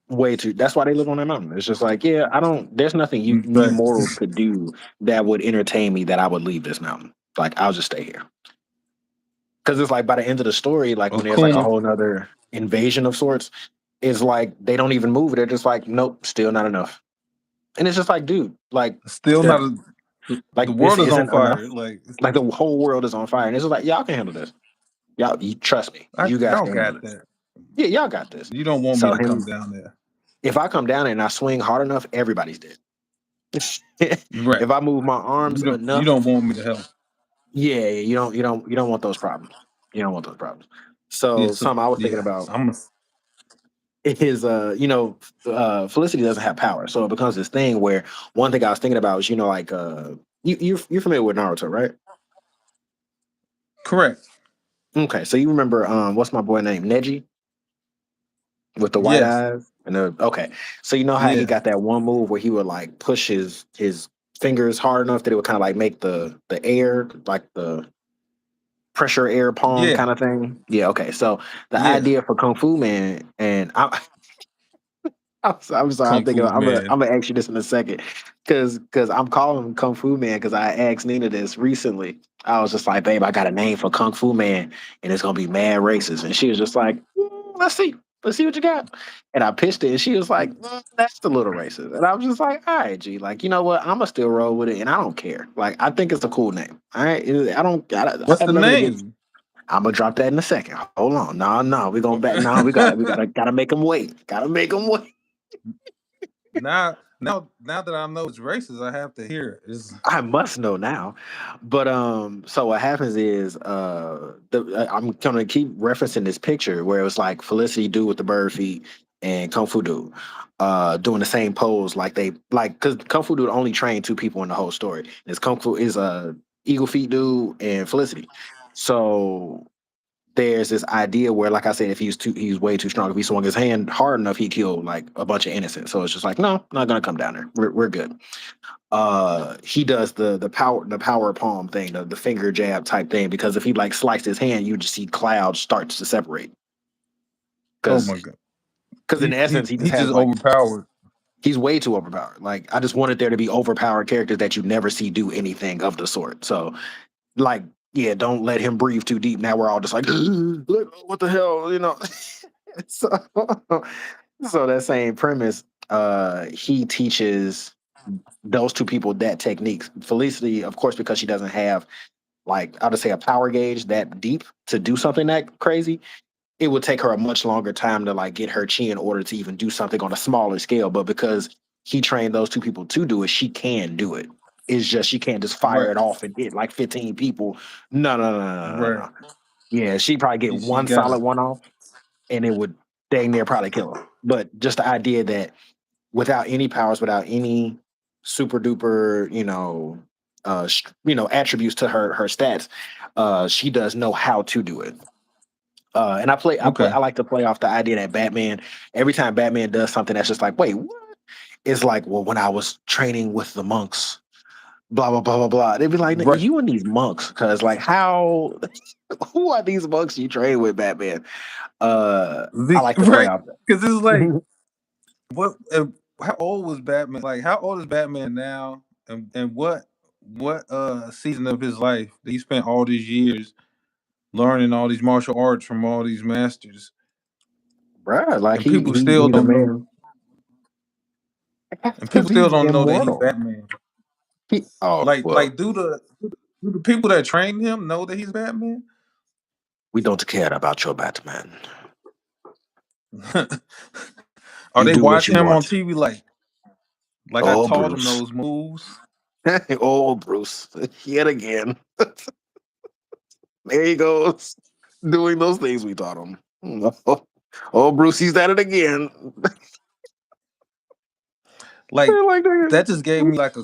Way too. That's why they live on that mountain. It's just like, yeah, I don't. There's nothing you But mortals could do that would entertain me that I would leave this mountain. Like I'll just stay here because it's like by the end of the story, like when there's like a Akuma whole nother invasion of sorts, it's like they don't even move. They're just like, nope, still not enough. And it's just like, dude, like still that, not a. The like this world is on isn't enough. fire. Like, Like the whole world is on fire, and it's just like y'all can handle this. Y'all, trust me, you guys y'all can handle got this. that. Yeah, y'all got this. You don't want me So to come him, down there, if I come down there and I swing hard enough, everybody's dead. right? If I move my arms You enough, don't want me to help. yeah, you don't want those problems. You don't want those problems. Yeah, So so something I was thinking yeah, about I'm. his Felicity doesn't have power, so it becomes this thing where one thing I was thinking about was like you're familiar with Naruto, right? Correct. Okay, so you remember what's my boy name, Neji, with the white Yes. eyes and the okay. So you know how he Yeah. got that one move where he would like push his fingers hard enough that it would kind of like make the air like the pressure air palm Yeah. kind of thing. Yeah, okay. So the Yeah. idea for Kung Fu Man, and I'm sorry. I'm Kung thinking. Fu man. I'm gonna ask you this in a second, because I'm calling him Kung Fu Man because I asked Nina this recently. I was just like, "Babe, I got a name for Kung Fu Man, and it's gonna be mad racist." And she was just like, let's see what you got." And I pitched it, and she was like, "That's a little racist." And I was just like, "All right, G, like you know what? I'm gonna still roll with it, and I don't care. Like I think it's a cool name. All right, I don't. I What's have the nothing against." name? I'm gonna drop that in a second. Hold on. No, no, we're gonna back. No, we gotta make them wait. Gotta make them wait. Now that I know it's racist, I have to hear it. I must know now. But so what happens is I'm gonna keep referencing this picture where it was like Felicity dude with the bird feet and Kung Fu dude doing the same pose like they like because Kung Fu dude only trained two people in the whole story. It's Kung Fu is Eagle Feet dude and Felicity. So there's this idea where, like I said, if he's way too strong. If he swung his hand hard enough, he killed like a bunch of innocents. So it's just like, no, not gonna come down there. We're good. He does the power palm thing, the finger jab type thing, because if he like sliced his hand, you just see clouds starts to separate. Oh Because my god. because in He essence, he just he has just like overpowered. he's way too overpowered. Like I just wanted there to be overpowered characters that you never see do anything of the sort. So like yeah, don't let him breathe too deep. Now we're all just like, look, what the hell, so so that same premise, he teaches those two people that techniques. Felicity, of course, because she doesn't have like I'll just say a power gauge that deep to do something that crazy, it would take her a much longer time to like get her chi in order to even do something on a smaller scale. But because he trained those two people to do it, she can do it. It's just she can't just fire Right. it off and hit like 15 people. No, no, no, no, no, Right. no. Yeah, she'd probably get She one got solid one off and it would dang near probably kill her. But just the idea that without any powers, without any super duper, attributes to her stats, she does know how to do it. And okay. I like to play off the idea that Batman, every time Batman does something that's just like, wait, what? It's like, well, when I was training with the monks, blah blah blah blah blah. They'd be like, Right. you and these monks, because like, how, who are these monks you train with, Batman? I like to play Right. off Because it's like that. what? How old was Batman? Like how old is Batman now? And what season of his life that he spent all these years learning all these martial arts from all these masters, Bruh, like and people still he's a don't know. man. And Because people still he's don't know that he's immortal. Batman. Oh Like well, do the people that train him know that he's Batman? we don't care about your Batman. Are You they do what you watching him on want. TV like I Oh taught him Bruce. those moves? Oh Bruce. Yet again. There he goes. Doing those things we taught him. Oh Bruce, he's at it again. Like Like that just gave me like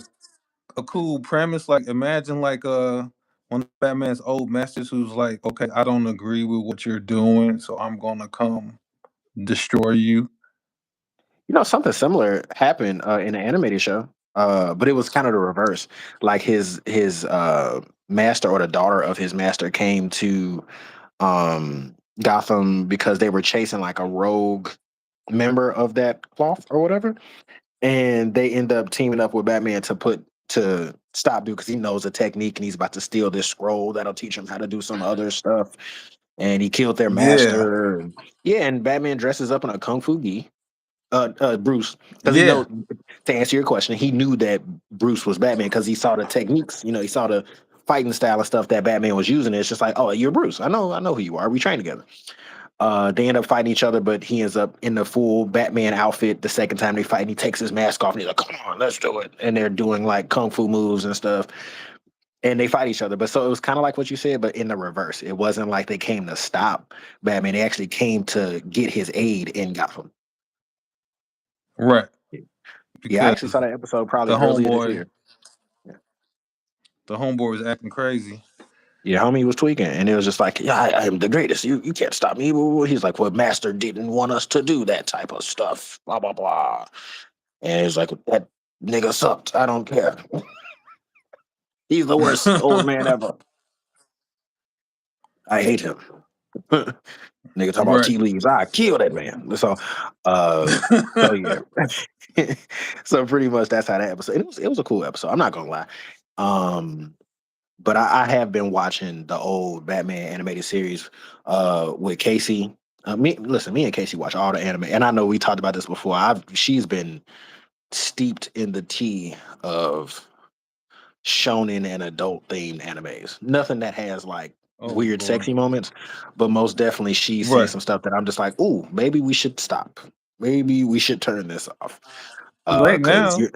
a cool premise. Like imagine like one of Batman's old masters who's like, okay, I don't agree with what you're doing, so I'm gonna come destroy you. something similar happened in an animated show. But it was kind of the reverse. Like his master or the daughter of his master came to Gotham because they were chasing like a rogue member of that cloth or whatever, and they end up teaming up with Batman to stop dude because he knows a technique and he's about to steal this scroll that'll teach him how to do some other stuff. And he killed their Yeah, master. Yeah, and Batman dresses up in a kung fu gi. Bruce, because he yeah, know to answer your question, he knew that Bruce was Batman because he saw the techniques. He saw the fighting style and stuff that Batman was using. It's just like, oh, you're Bruce. I know who you are. We train together. They end up fighting each other, but he ends up in the full Batman outfit the second time they fight. And he takes his mask off and he's like, "Come on, let's do it." And they're doing like kung fu moves and stuff, and they fight each other. But so it was kind of like what you said, but in the reverse. It wasn't like they came to stop Batman. They actually came to get his aid in Gotham. Right. Yeah, I actually Because saw that episode probably the earlier this homeboy, year. Yeah. the homeboy was acting crazy. Yeah, homie was tweaking, and it was just like, yeah, I am the greatest. You can't stop me. He's like, well, Master didn't want us to do that type of stuff. Blah blah blah. And he's like, that nigga sucked. I don't care. He's the worst old man ever. I hate him. Nigga talk about Right. tea leaves. I kill that man. Uh, so yeah. So pretty much that's how that episode. It was a cool episode. I'm not gonna lie. Um, but I have been watching the old Batman animated series with Casey. Me and Casey watch all the anime, and I know we talked about this before. She's been steeped in the tea of shonen and adult themed animes. Nothing that has like Oh weird Lord. sexy moments, but most definitely she's seen Right. some stuff that I'm just like, ooh, maybe we should stop. Maybe we should turn this off. Right Cause now. you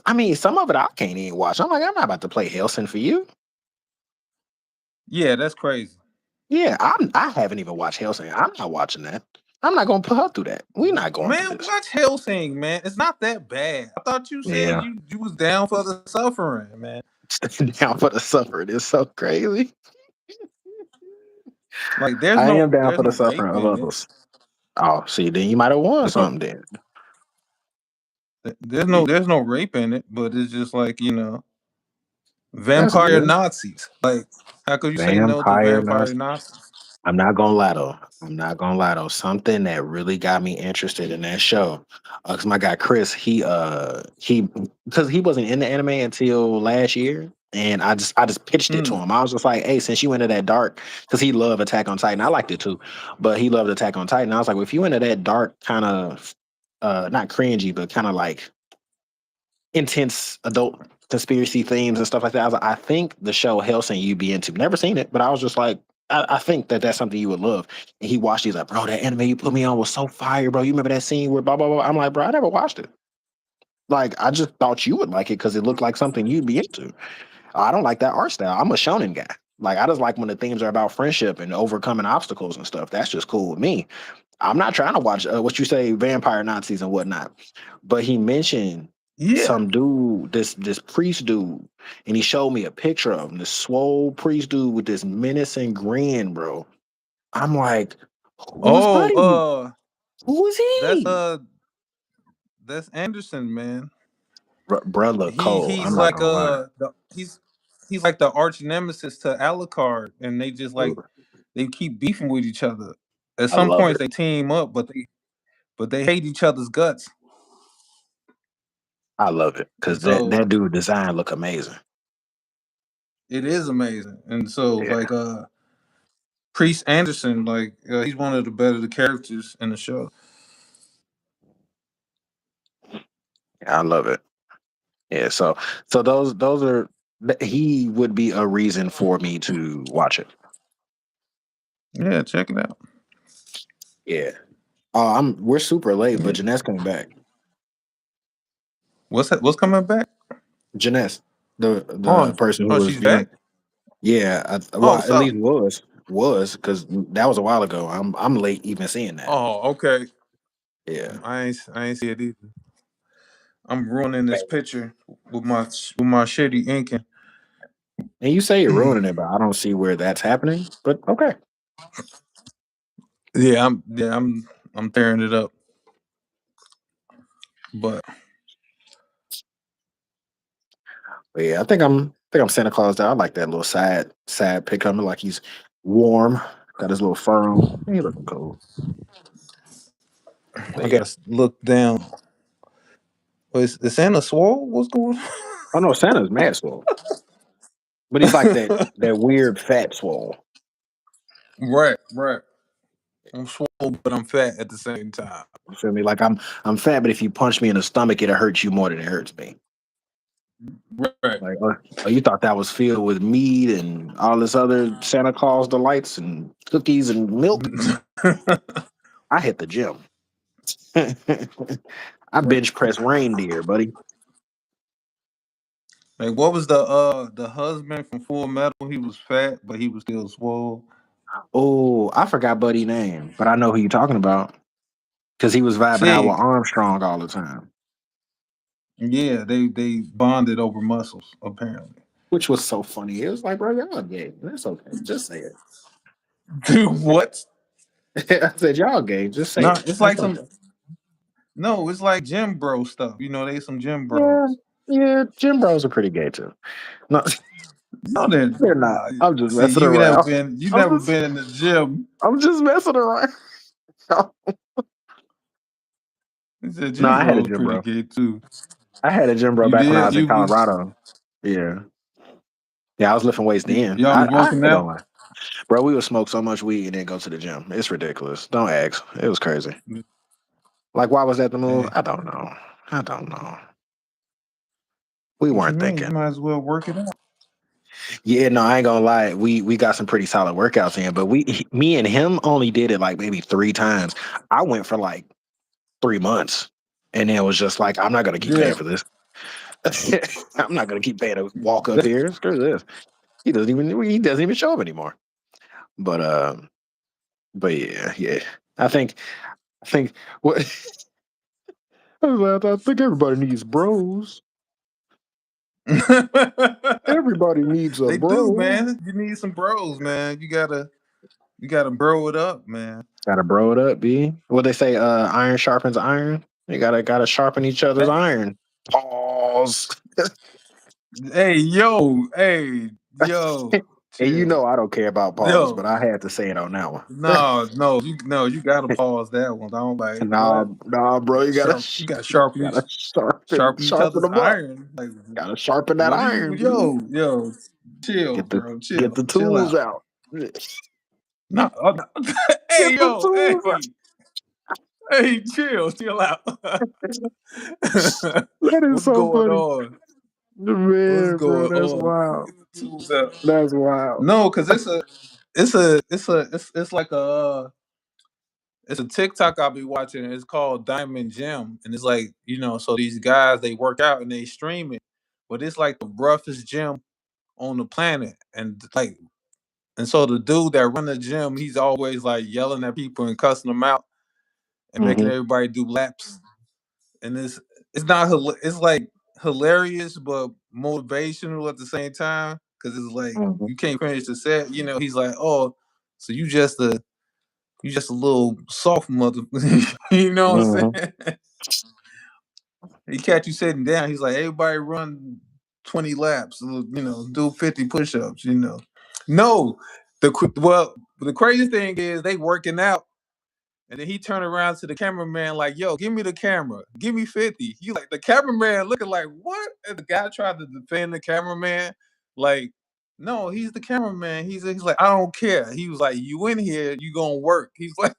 I mean, some of it I can't even watch. I'm like, I'm not about to play Helsing for you. Yeah, that's crazy. Yeah, I haven't even watched Hellsing. I'm not watching that. I'm not gonna put her through that. We're not going through Man, this. watch Hellsing, man. It's not that bad. I thought you said Yeah. you was down for the suffering, man. Stand down for the suffering. It's so crazy. Like I am down there's for the no rape suffering of in it. others. Oh, see, then you might have won There's no something then. there's no rape in it, but it's just like, That's vampire good. Nazis. Like, how could you say no to Vampire vampire Nazis. Nazis? I'm not gonna lie though. I'm not gonna lie though. Something that really got me interested in that show, because my guy Chris, he because he wasn't in the anime until last year, and I just pitched it to Hmm. him. I was just like, hey, since you into that dark, because he loved Attack on Titan, I liked it too, but he loved Attack on Titan. I was like, well, if you into that dark kind of, not cringy, but kind of like intense adult conspiracy themes and stuff like that. I was like, I think the show Hellsing you'd be into. Never seen it, but I was just like, I think that that's something you would love. And he watched. He's like, bro, that anime you put me on was so fire, bro. You remember that scene where blah blah blah? I'm like, bro, I never watched it. Like, I just thought you would like it because it looked like something you'd be into. I don't like that art style. I'm a shonen guy. Like, I just like when the themes are about friendship and overcoming obstacles and stuff. That's just cool with me. I'm not trying to watch what you say, vampire Nazis and whatnot. But he mentioned Yeah. some dude, this priest dude, and he showed me a picture of him, this swole priest dude with this menacing grin, bro. I'm like, who's Oh, Buddy? Who is that's he? Anderson, man. Bruh look cold. I'm He's not like gonna lie. he's like the arch nemesis to Alucard, and they just like Ooh, they keep beefing with each other. At I some love points it. they team up, but they hate each other's guts. I love it And because so that dude design look amazing. it is amazing. And so Yeah, like Priest Anderson, like he's one of the better the characters in the show. I love it. Yeah, so those are he would be a reason for me to watch it. Yeah, check it out. Yeah. Oh, we're super late, but Yeah. Jeanette's coming back. What's coming back? Jeanette, the Oh, person who oh, was she's viewing. back. Yeah, well, Oh, at what's up? least was because that was a while ago. I'm late even seeing that. Oh, okay. Yeah, I ain't see it either. I'm ruining this picture with my shitty inking. and you say you're ruining it, but I don't see where that's happening. But okay, I'm tearing it up. But but yeah, I think I'm Santa Claus. Now. I like that little sad pic of him, like he's warm, got his little fur on. He looking cool. I But yeah, gotta look down. Is Santa swole? What's going oh no, Santa's mad swole, but he's like that on? that weird fat swole. Right, right. I'm swole, but I'm fat at the same time. You feel me? Like I'm fat, but if you punch me in the stomach, it'll hurt you more than it hurts me. Right. Like, oh, you thought that was filled with meat and all this other Santa Claus delights and cookies and milk? I hit the gym. I bench press reindeer, buddy. Like what was the husband from Full Metal? He was fat, but he was still swole. Oh, I forgot buddy name, but I know who you're talking about. because he was vibing out with Sig. Armstrong all the time, Yeah, they bonded over muscles apparently. which was so funny. It was like, bro, y'all gay. That's okay. Just say it. Dude, what? I said, y'all gay. Just say No, it. it's That's like okay. some. No, it's like gym bro stuff. You know, they some gym Yeah, bros. yeah. Gym bros are pretty gay too. No, No, then they're not. nah. I'm just See, messing you never around. been. You I'm never just, been in the gym. I'm just messing around. He said No, gym I had a bros gym pretty bro. gay too. I had a gym bro You back when I did. was in You was Colorado. Yeah, yeah. I was lifting weights then. y'all was I working ain't gonna out. lie, bro. We would smoke so much weed and then go to the gym. It's ridiculous. Don't ask. It was crazy. Like, why was that the move? Hey, I don't know. I don't know. We what you weren't mean? You thinking. might as well work it out. Yeah, no, I ain't gonna lie. We got some pretty solid workouts in, but me and him only did it like maybe 3 times. I went for like 3 months, and then it was just like, I'm not gonna keep Yeah. paying for this. I'm not gonna keep paying to walk up here. Screw this. He doesn't even show up anymore. But but yeah, yeah. I think I think what I think everybody needs bros. Everybody needs a They do, bro. man. You need some bros, man. You gotta bro it up, man. Gotta bro it up, B. What they say, iron sharpens iron. You gotta sharpen each other's Eh, iron. Pause. Yo, And you chill. know I don't care about pause, Yo, but I had to say it on that one. no, you gotta pause that one. I don't like Nah, what? nah, bro, you gotta You gotta sharpen gotta sharpen each sharpen other's them up. iron. Like, Gotta sharpen that what do you? iron, B. Yo, chill, Get the bro, get the chill tools out. out. Get No, hey, the yo, tools out. hey, chill out. That is What's so going funny. on? What's Man, bro, going that's on? wild. Get the tools out. That's wild. No, cause it's like it's a TikTok I'll be watching. It's called Diamond Gym, and it's like so these guys they work out and they stream it, but it's like the roughest gym on the planet, and so the dude that run the gym, he's always like yelling at people and cussing them out and making Hmm. everybody do laps, and it's not it's like hilarious but motivational at the same time because it's like Hmm. you can't finish the set. He's like, oh, so you just a little soft mother. You know what I'm Hmm. saying? He catch you sitting down. He's like, everybody run 20 laps. Do 50 push-ups. No, the crazy thing is they working out, and then he turned around to the cameraman like, "Yo, give me the camera. Give me 50." He like the cameraman looking like, "What?" And the guy tried to defend the cameraman, like, "No, he's the cameraman." He's like, "I don't care." He was like, "You in here? You gonna work?" He's like,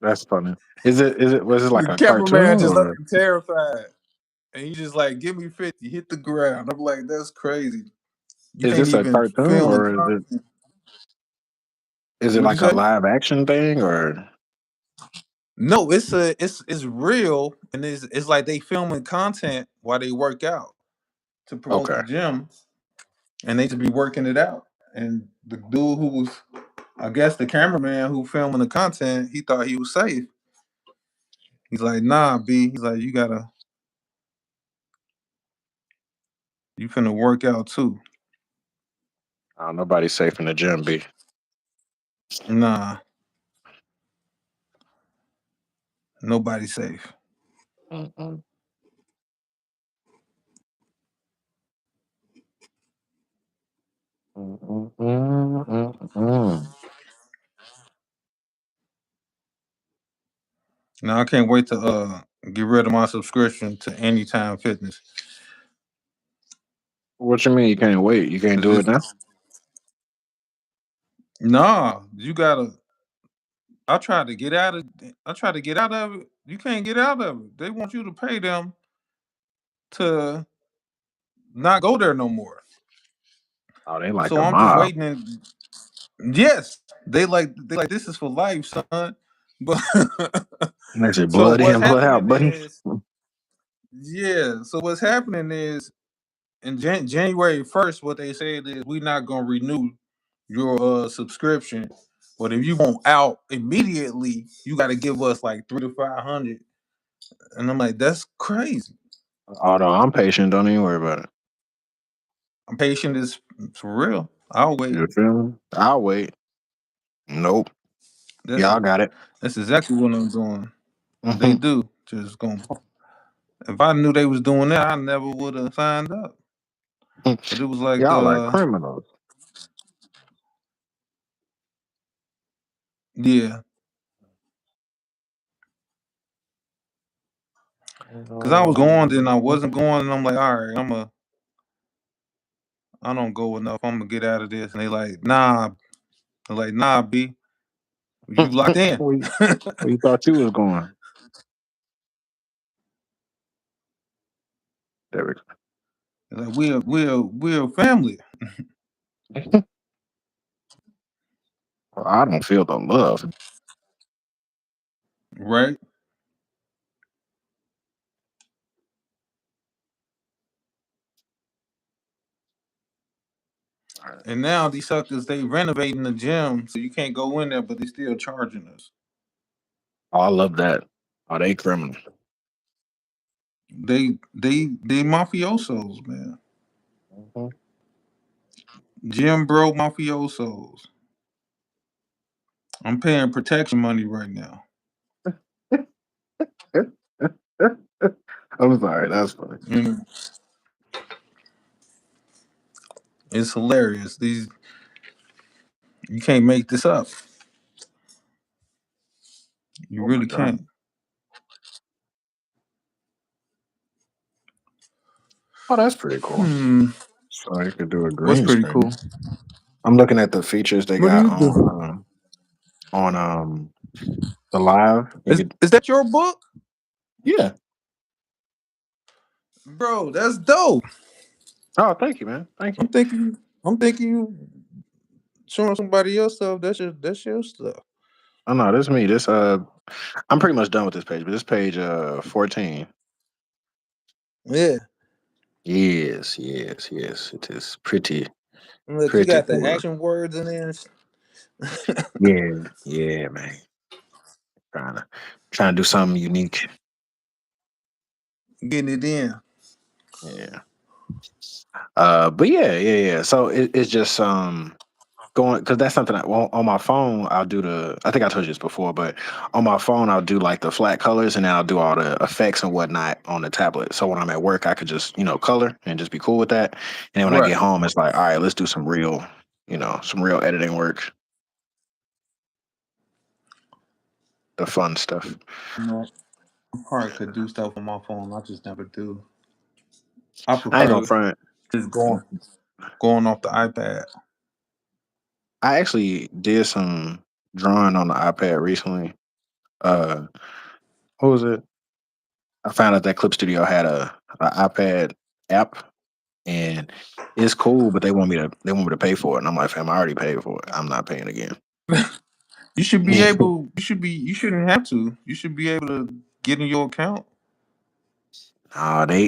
That's funny. Was it like the a cameraman cartoon just or looking terrified. And he just like, give me 50, hit the ground. I'm like, that's crazy. You is can't this a even cartoon film a or is it content. is it What'd you like a say? live action thing or No, it's real, and it's like they filming content while they work out to promote okay. the gym, and they should be working it out. And the dude who was, I guess, the cameraman who filming the content, he thought he was safe. He's like, nah, B. He's like, you finna work out too. Nobody's safe in the gym, B. Nah, nobody's safe. Mm-mm. Mm-mm, mm-mm, mm-mm. Now I can't wait to get rid of my subscription to Anytime Fitness. What you mean you can't wait? You can't Cause do it now? nah, you gotta. I tried to get out of. I tried to get out of it. You can't get out of it. They want you to pay them to not go there no more. Oh, they like So the I'm just mob. waiting. And yes, they like this is for life, son. But They say so blood what's in, blood out, happening buddy. is yeah. So what's happening is in January 1st, what they said is we're not gonna renew your subscription. But if you want out immediately, you got to give us like 3 to 500. And I'm like, that's crazy. Although I'm patient, don't even worry about it. I'm patient as for real. I'll wait. You feel me? I'll wait. Nope. That, Y'all got it. that's exactly what I'm doing. They Hmm. do. Just going. If I knew they was doing that, I never would have signed up. But it was like, Y'all like criminals. yeah, because I was going, then I wasn't going, and I'm like, all right, I don't go enough. I'm gonna get out of this. And they like, nah. They're like, nah, B, you locked in. Where you thought you was going? There we They're like, we're a family, go. Well, I don't feel the love. right? And now these suckers they renovating the gym, so you can't go in there, but they still charging us. Oh, I love that. Oh, they criminals. They mafiosos, man. Mhm. Gym bro mafiosos. I'm paying protection money right now. I'm sorry, that's funny. And it's hilarious. These you can't make this up. You Oh my really god. can't. Oh, that's pretty cool. Hmm. So you could do a What's green pretty screen. cool? I'm looking at the features they What do got you do? on the live. You could, Is that your book, yeah. bro? That's dope. Oh, thank you, man. Thank you. I'm thinking you showing somebody else stuff. That's your stuff. Oh no, this is me. This I'm pretty much done with this page, but this page 14. Yeah. Yes, yes, yes. It is Look, you pretty got the cool. action words in there. Yeah, yeah, man. Trying to trying to do something unique. Getting it in. Yeah. But yeah, yeah, yeah. So it's just going because that's something well, on my phone I'll do the I think I told you this before, but on my phone I'll do like the flat colors and then I'll do all the effects and whatnot on the tablet. So when I'm at work I could just, color and just be cool with that. And then when I Right. get home it's like, all right, let's do some real, some real editing work, the fun stuff. You know, I probably could do stuff on my phone. I just never do. I I ain't gonna prefer front. just going off the iPad. I actually did some drawing on the iPad recently. Uh what was it? I found out that Clip Studio had a iPad app and it's cool, but they want me to pay for it, and I'm like, fam, I already paid for it. I'm not paying again. You should be able. You shouldn't have to. You should be able to get in your account.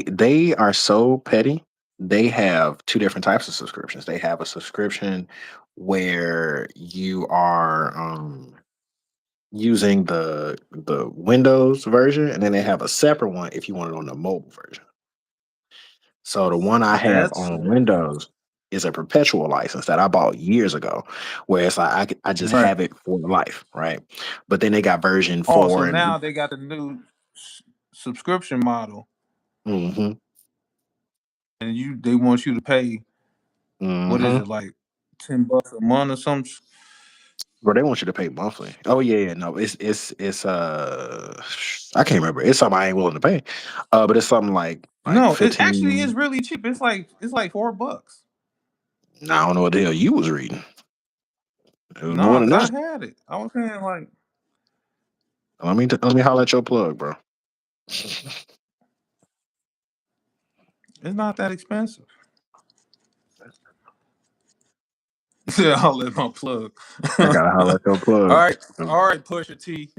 They are so petty. They have two different types of subscriptions. They have a subscription where you are using the Windows version, and then they have a separate one if you want it on the mobile version. So the one I have That's on Windows is a perpetual license that I bought years ago, where it's like I just right. have it for life, right? But then they got version Oh, so 4 and now they got the new subscription model, hmm and they want you to pay. What is hmm it like? $10 a month or something? Bro, they want you to pay monthly. Oh yeah, yeah, no, it's I can't remember. It's something I ain't willing to pay. But it's something like No, it actually is 15. really cheap. It's like $4. Nah, I don't know what the hell you was reading. It was more No, than cause I that. had it. I was saying like Let me holler at your plug, bro. it's not that expensive. Yeah, I'll let my plug. I gotta holler at your All plug. right, all right, Pusha T.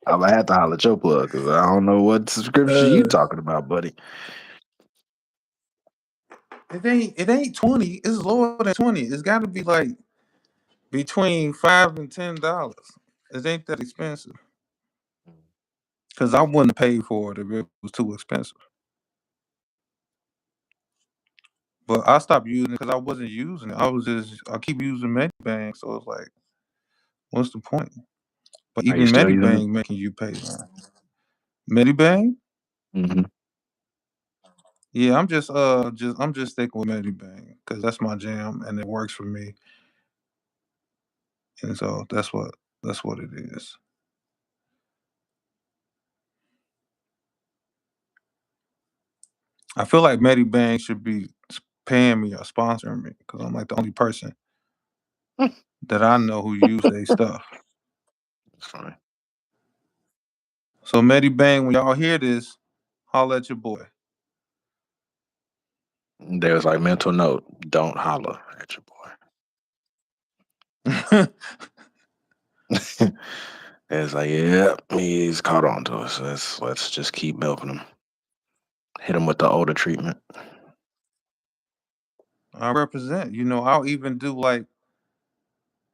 I'm gonna have to holler at your plug because I don't know what subscription you uh, talking about, buddy. It ain't 20. It's lower than 20. It's got to be like between $5 and $10. It ain't that expensive. Cause I wouldn't pay for it if it was too expensive. But I stopped using it because I wasn't using it. I keep using Medibank, so it's like, what's the point? But Are you even still using it? Medibank making you pay now. Medibank? Mm-hmm. Yeah, I'm just sticking with Medibank because that's my jam and it works for me. And so that's what it is. I feel like Medibank should be paying me or sponsoring me because I'm like the only person that I know who use their stuff. It's fine. So Medibank, when y'all hear this, holla at your boy. There's like mental note. Don't holler at your boy. It's like, yeah, he's caught on to us. Let's just keep milking him. Hit him with the older treatment. I represent. I'll even do like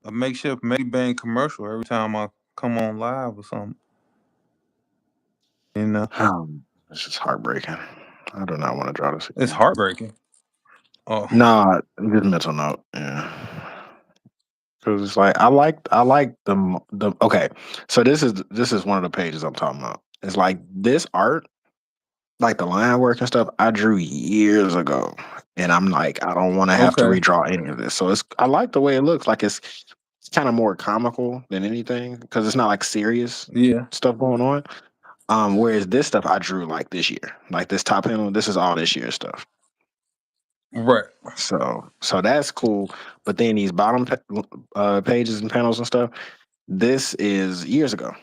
a makeshift Medibank commercial every time I come on live or something. You know, This is heartbreaking. I do not want to draw this it's again. heartbreaking. Oh, Nah, just mental note. Yeah. Cause it's like I like the okay. So this is one of the pages I'm talking about. It's like this art, like the line work and stuff, I drew years ago, and I'm like I don't want to have to okay. redraw any of this. So I like the way it looks. Like it's kind of more comical than anything because it's not like serious Yeah. stuff going on. Whereas this stuff I drew like this year, like this top panel, this is all this year stuff. Right. So that's cool. But then these bottom pages and panels and stuff, this is years ago.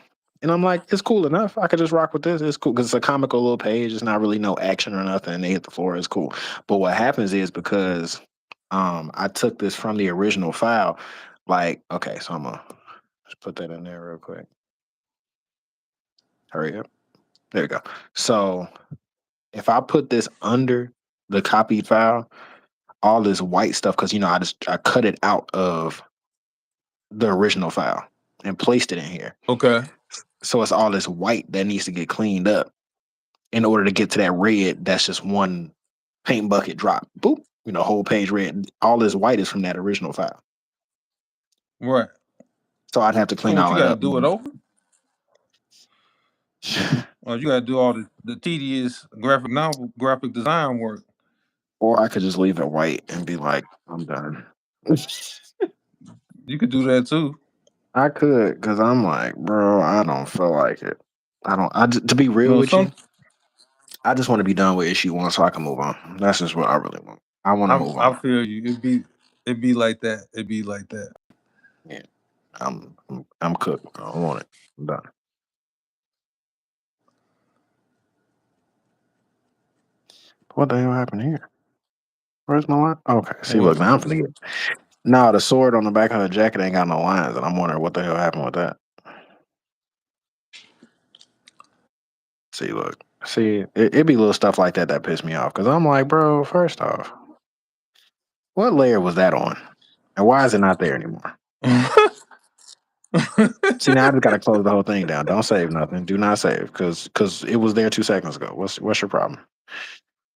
And I'm like, it's cool enough. I could just rock with this. It's cool because it's a comical little page. It's not really no action or nothing. They hit the floor. It's cool. But what happens is because I took this from the original file, like, okay, so I'm gonna just put that in there real quick. Hurry up. There we go. So if I put this under the copied file, all this white stuff, because I cut it out of the original file and placed it in here. Okay. So it's all this white that needs to get cleaned up in order to get to that red. That's just one paint bucket drop. Boop. Whole page red. All this white is from that original file. Right. So I'd have to So clean what all you that got to up. do it over? Or you got to do all the tedious graphic novel, graphic design work? Or I could just leave it white and be like, I'm done. You could do that too. I could, because I'm like, bro, I don't feel like it. To be real with you, Some I just want to be done with issue one so I can move on. That's just what I really want. I want to move I on. feel you. It be like that. It be like that. Yeah, I'm cooked. I don't want it. I'm done. What the hell happened here? Where's my line? Okay, see, look, What? now I'm finna get. Nah, the sword on the back of the jacket ain't got no lines, and I'm wondering what the hell happened with that. See, look, see, it be little stuff like that that piss me off because I'm like, bro, first off, what layer was that on, and why is it not there anymore? See, now I just gotta close the whole thing down. Don't save nothing. Do not save because it was there 2 seconds ago. What's your problem?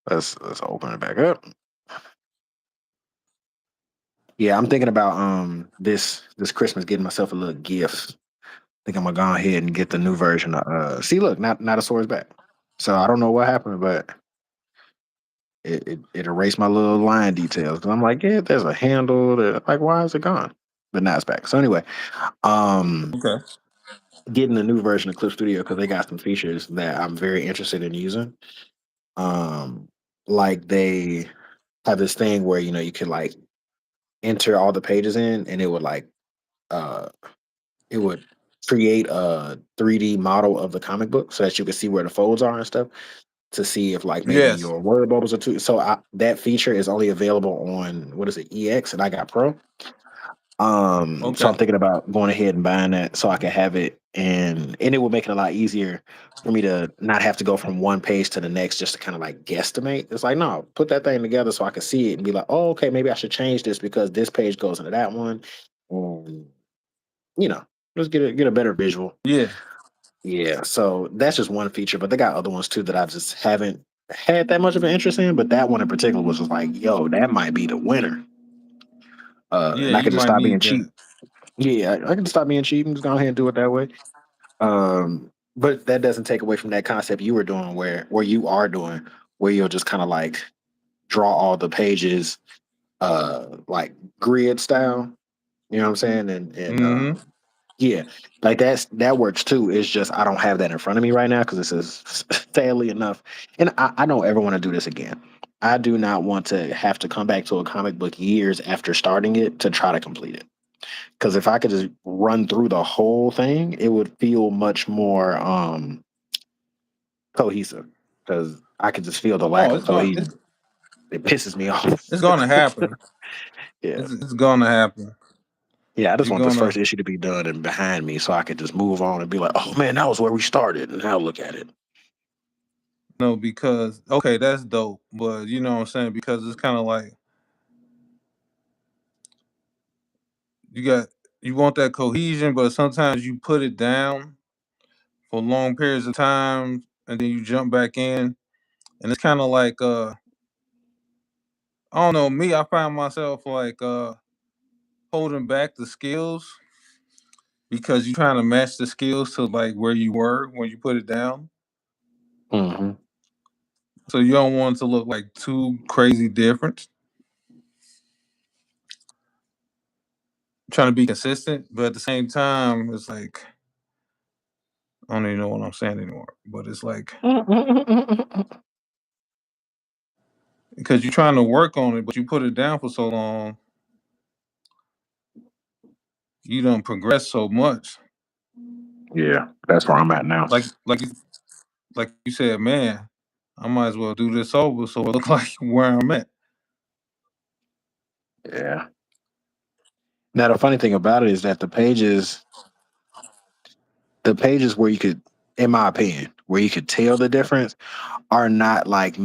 Let's open it back up. Yeah, I'm thinking about this Christmas getting myself a little gift. Think I'm gonna go ahead and get the new version of see look, not a sword's back. So I don't know what happened, but it erased my little line details. Cause I'm like, yeah, there's a handle like why is it gone? But now it's back. So anyway, um Okay. getting the new version of Clip Studio because they got some features that I'm very interested in using. Um like they have this thing where you could like enter all the pages in and it would like uh it would create a 3D model of the comic book so that you can see where the folds are and stuff to see if like maybe Yes. your word bubbles are too. So that feature is only available on what is it EX and I got Pro. So Okay. I'm thinking about going ahead and buying that so I can have it and it would make it a lot easier for me to not have to go from one page to the next just to kind of like guesstimate. It's like, no, put that thing together so I can see it and be like, oh, okay, maybe I should change this because this page goes into that one. And you know, just get a better visual. Yeah, Yeah, so that's just one feature, but they got other ones too that I just haven't had that much of an interest in. But that one in particular was just like, yo, that might be the winner. yeah, And I you could just might stop being need that. cheap. Yeah, I can stop being cheap and just go ahead and do it that way. But that doesn't take away from that concept you were doing where you are doing where you'll just kind of like draw all the pages like grid style. You know what I'm saying? And Mm-hmm. yeah, like that works too. It's just I don't have that in front of me right now because this is sadly enough. And I don't ever want to do this again. I do not want to have to come back to a comic book years after starting it to try to complete it. Because if I could just run through the whole thing, it would feel much more cohesive. Because I could just feel the lack Oh, of cohesion. It pisses me off. it's gonna happen. Yeah. It's gonna happen. Yeah, I just You're want this gonna first issue to be done and behind me so I could just move on and be like, oh man, that was where we started. And now look at it. know because okay, that's dope. But you know what I'm saying because it's kind of like you got you want that cohesion, but sometimes you put it down for long periods of time and then you jump back in, and it's kind of like I don't know me. I find myself like holding back the skills because you're trying to match the skills to like where you were when you put it down. Hmm. So you don't want it to look like too crazy different. Trying to be consistent, but at the same time, it's like I don't even know what I'm saying anymore. But it's like because you're trying to work on it, but you put it down for so long, you don't progress so much. Yeah, that's where I'm at now. Like you said, man, I might as well do this over so it look like where I'm at. Yeah. Now the funny thing about it is that the pages where you could, in my opinion, where you could tell the difference are not like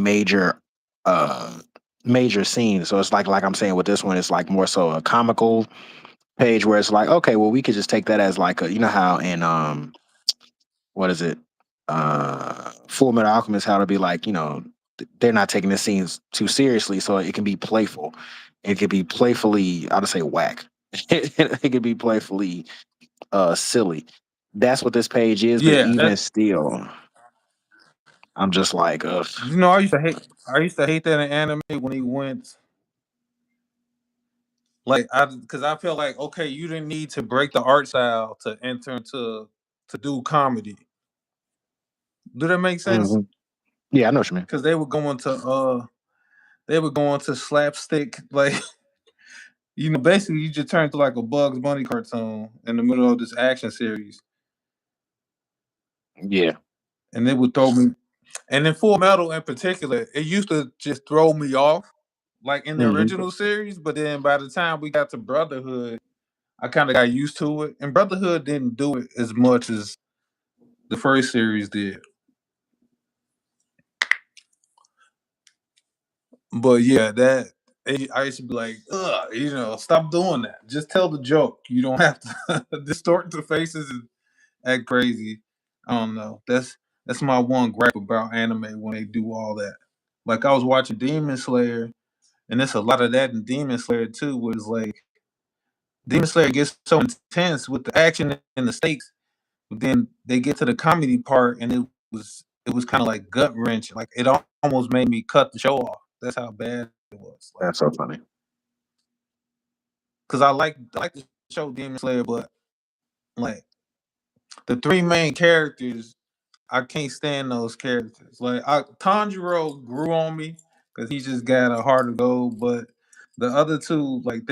uh major scenes. So it's like I'm saying with this one, it's like more so a comical page where it's like, okay, well we could just take that as like a, you know how in what is it? Full Metal Alchemist, how to be like, they're not taking the scenes too seriously, so it can be playful. It could be playfully, I'll just say whack. It could be playfully silly. That's what this page is, but Yeah, even that still, I'm just like, ugh. you know, I used to hate that in anime when he went like I because I felt like okay, you didn't need to break the art style to enter into to do comedy. Do that make sense? Mhm. Yeah, I know what you mean. Because they were going to slapstick like basically you just turned to like a Bugs Bunny cartoon in the middle of this action series, Yeah. and it would throw me. And in Full Metal in particular, it used to just throw me off, like in the Hmm. original series. But then by the time we got to Brotherhood, I kind of got used to it. And Brotherhood didn't do it as much as the first series did. But yeah, I used to be like, ugh, stop doing that. Just tell the joke. You don't have to distort the faces and act crazy. I don't know. That's my one gripe about anime when they do all that. Like I was watching Demon Slayer, and there's a lot of that in Demon Slayer too. Was like Demon Slayer gets so intense with the action and the stakes, but then they get to the comedy part, and it was kind of like gut wrenching. Like it almost made me cut the show off. That's how bad it was. Like That's so funny. because I like the show Demon Slayer, but like the three main characters I can't stand those characters. Like Tanjiro grew on me because he just got a heart of gold, but the other two, like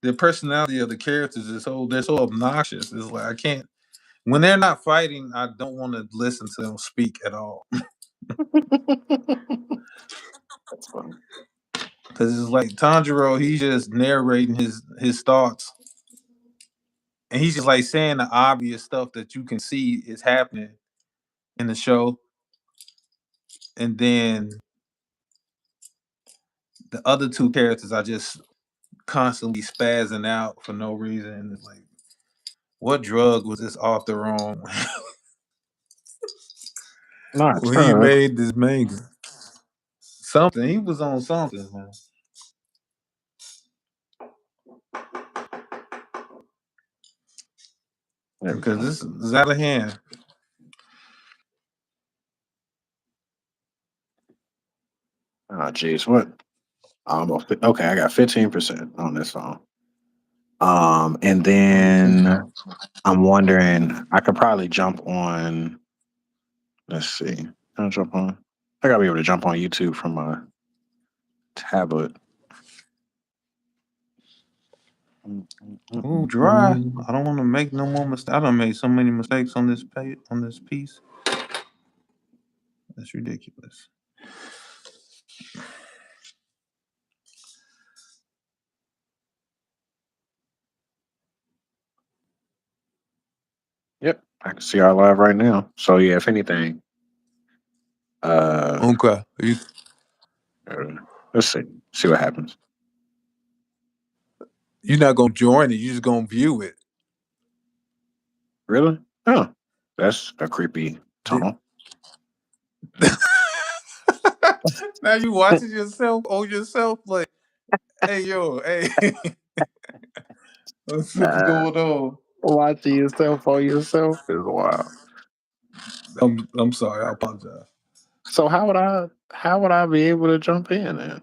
the personality of the characters is they're so obnoxious. It's like I can't when they're not fighting, I don't want to listen to them speak at all. That's funny. Because it's like Tanjiro, he's just narrating his thoughts, and he's just like saying the obvious stuff that you can see is happening in the show, and then the other two characters are just constantly spazzing out for no reason. It's like, what drug was this author on Not when he drugs. made this manga? Something. He was on something, man. There we Because go. this is out of hand. Oh, jeez, what? Okay. I got 15% on this phone. And then I'm wondering, I could probably jump on. Let's see. Can I jump on? I gotta be able to jump on YouTube from my tablet. Oh, dry. I don't want to make no more mistakes. I done made so many mistakes on this on this piece. That's ridiculous. Yep, I can see our live right now. So yeah, if anything, uh, Okay. uh, let's see what happens. You're not gonna join it. You're just gonna view it. Really? Oh, that's a creepy tunnel. Now you watching yourself on yourself like, hey yo, hey, what's Uh, going on? Watching yourself on yourself is wild. I'm sorry. I apologize. So how would I be able to jump in then?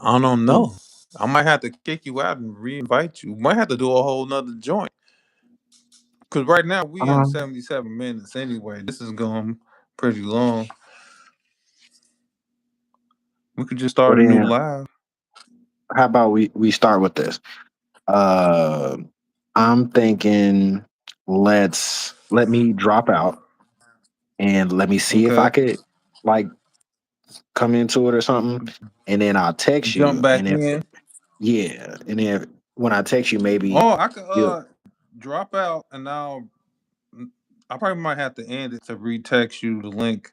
I don't Hmm. know. I might have to kick you out and re-invite you. Might have to do a whole nother joint. Cause right now we in Um, 77 minutes anyway. This is going pretty long. We could just well start a new then, live. how about we start with this? Uh, I'm thinking let me drop out and let me see if I Okay. could like come into it or something, and then I'll text Jump you. back And if in. yeah, and then when I text you, maybe Oh, I could you. drop out and I probably might have to end it to retext you the link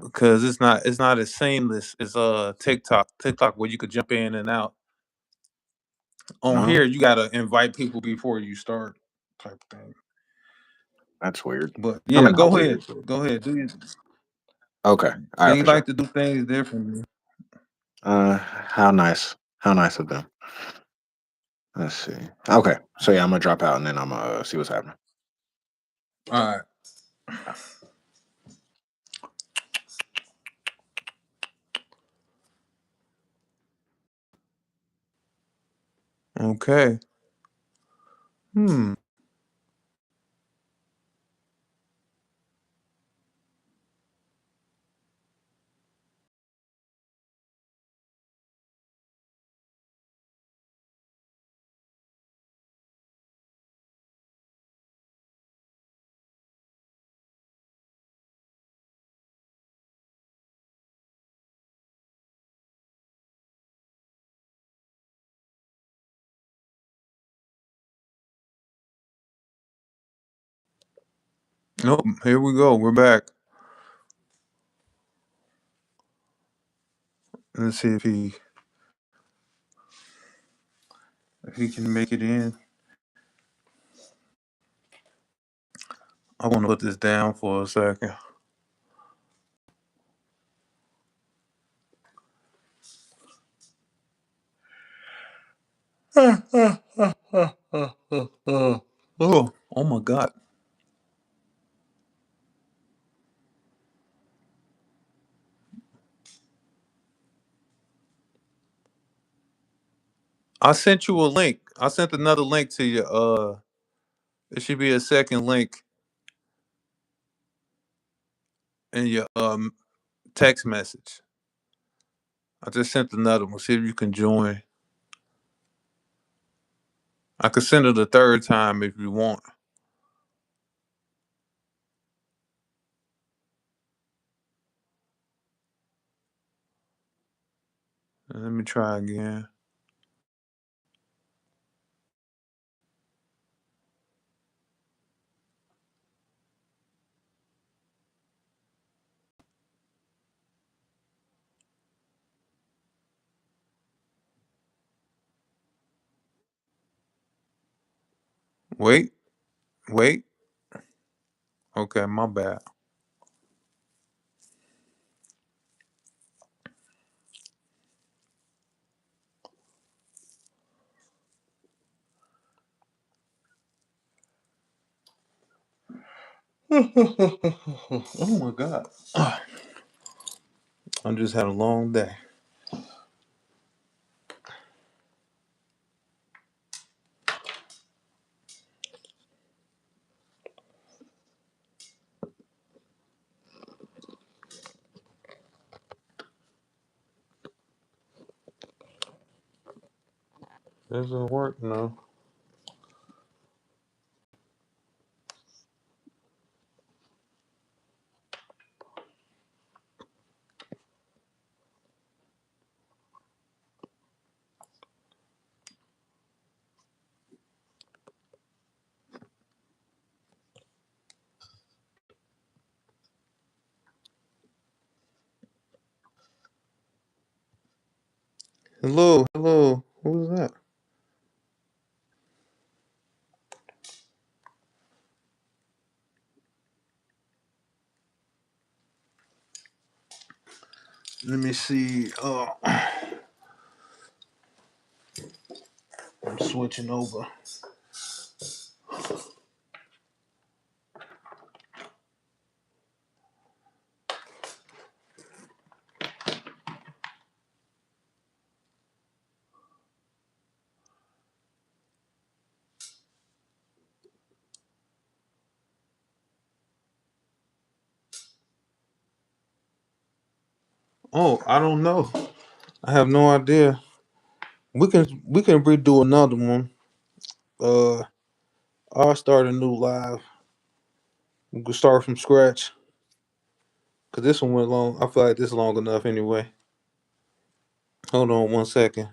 because it's not as seamless as TikTok. TikTok where you could jump in and out. On No, here you gotta invite people before you start type thing. that's weird. But I yeah, mean, not go ahead. weird, but Go ahead. Do you okay. All right, they for like sure. to do things differently. How nice. How nice of them. Let's see. Okay, so yeah, I'm gonna drop out and then I'm gonna see what's happening. All right. Okay. Hmm. Nope. Here we go. We're back. Let's see if he can make it in. I want to put this down for a second. Oh my God. I sent you a link. I sent another link to you. It should be a second link in your text message. I just sent another one. See if you can join. I could send it a third time if you want. Let me try again. Wait, wait. Okay, my bad. Oh my god. I just had a long day. Doesn't work now. Hello, hello. Who was that? Let me see. I'm switching over. Oh, I don't know. I have no idea. We can redo another one. Uh, I'll start a new live. We can start from scratch. Cause this one went long. I feel like this is long enough anyway. Hold on 1 second.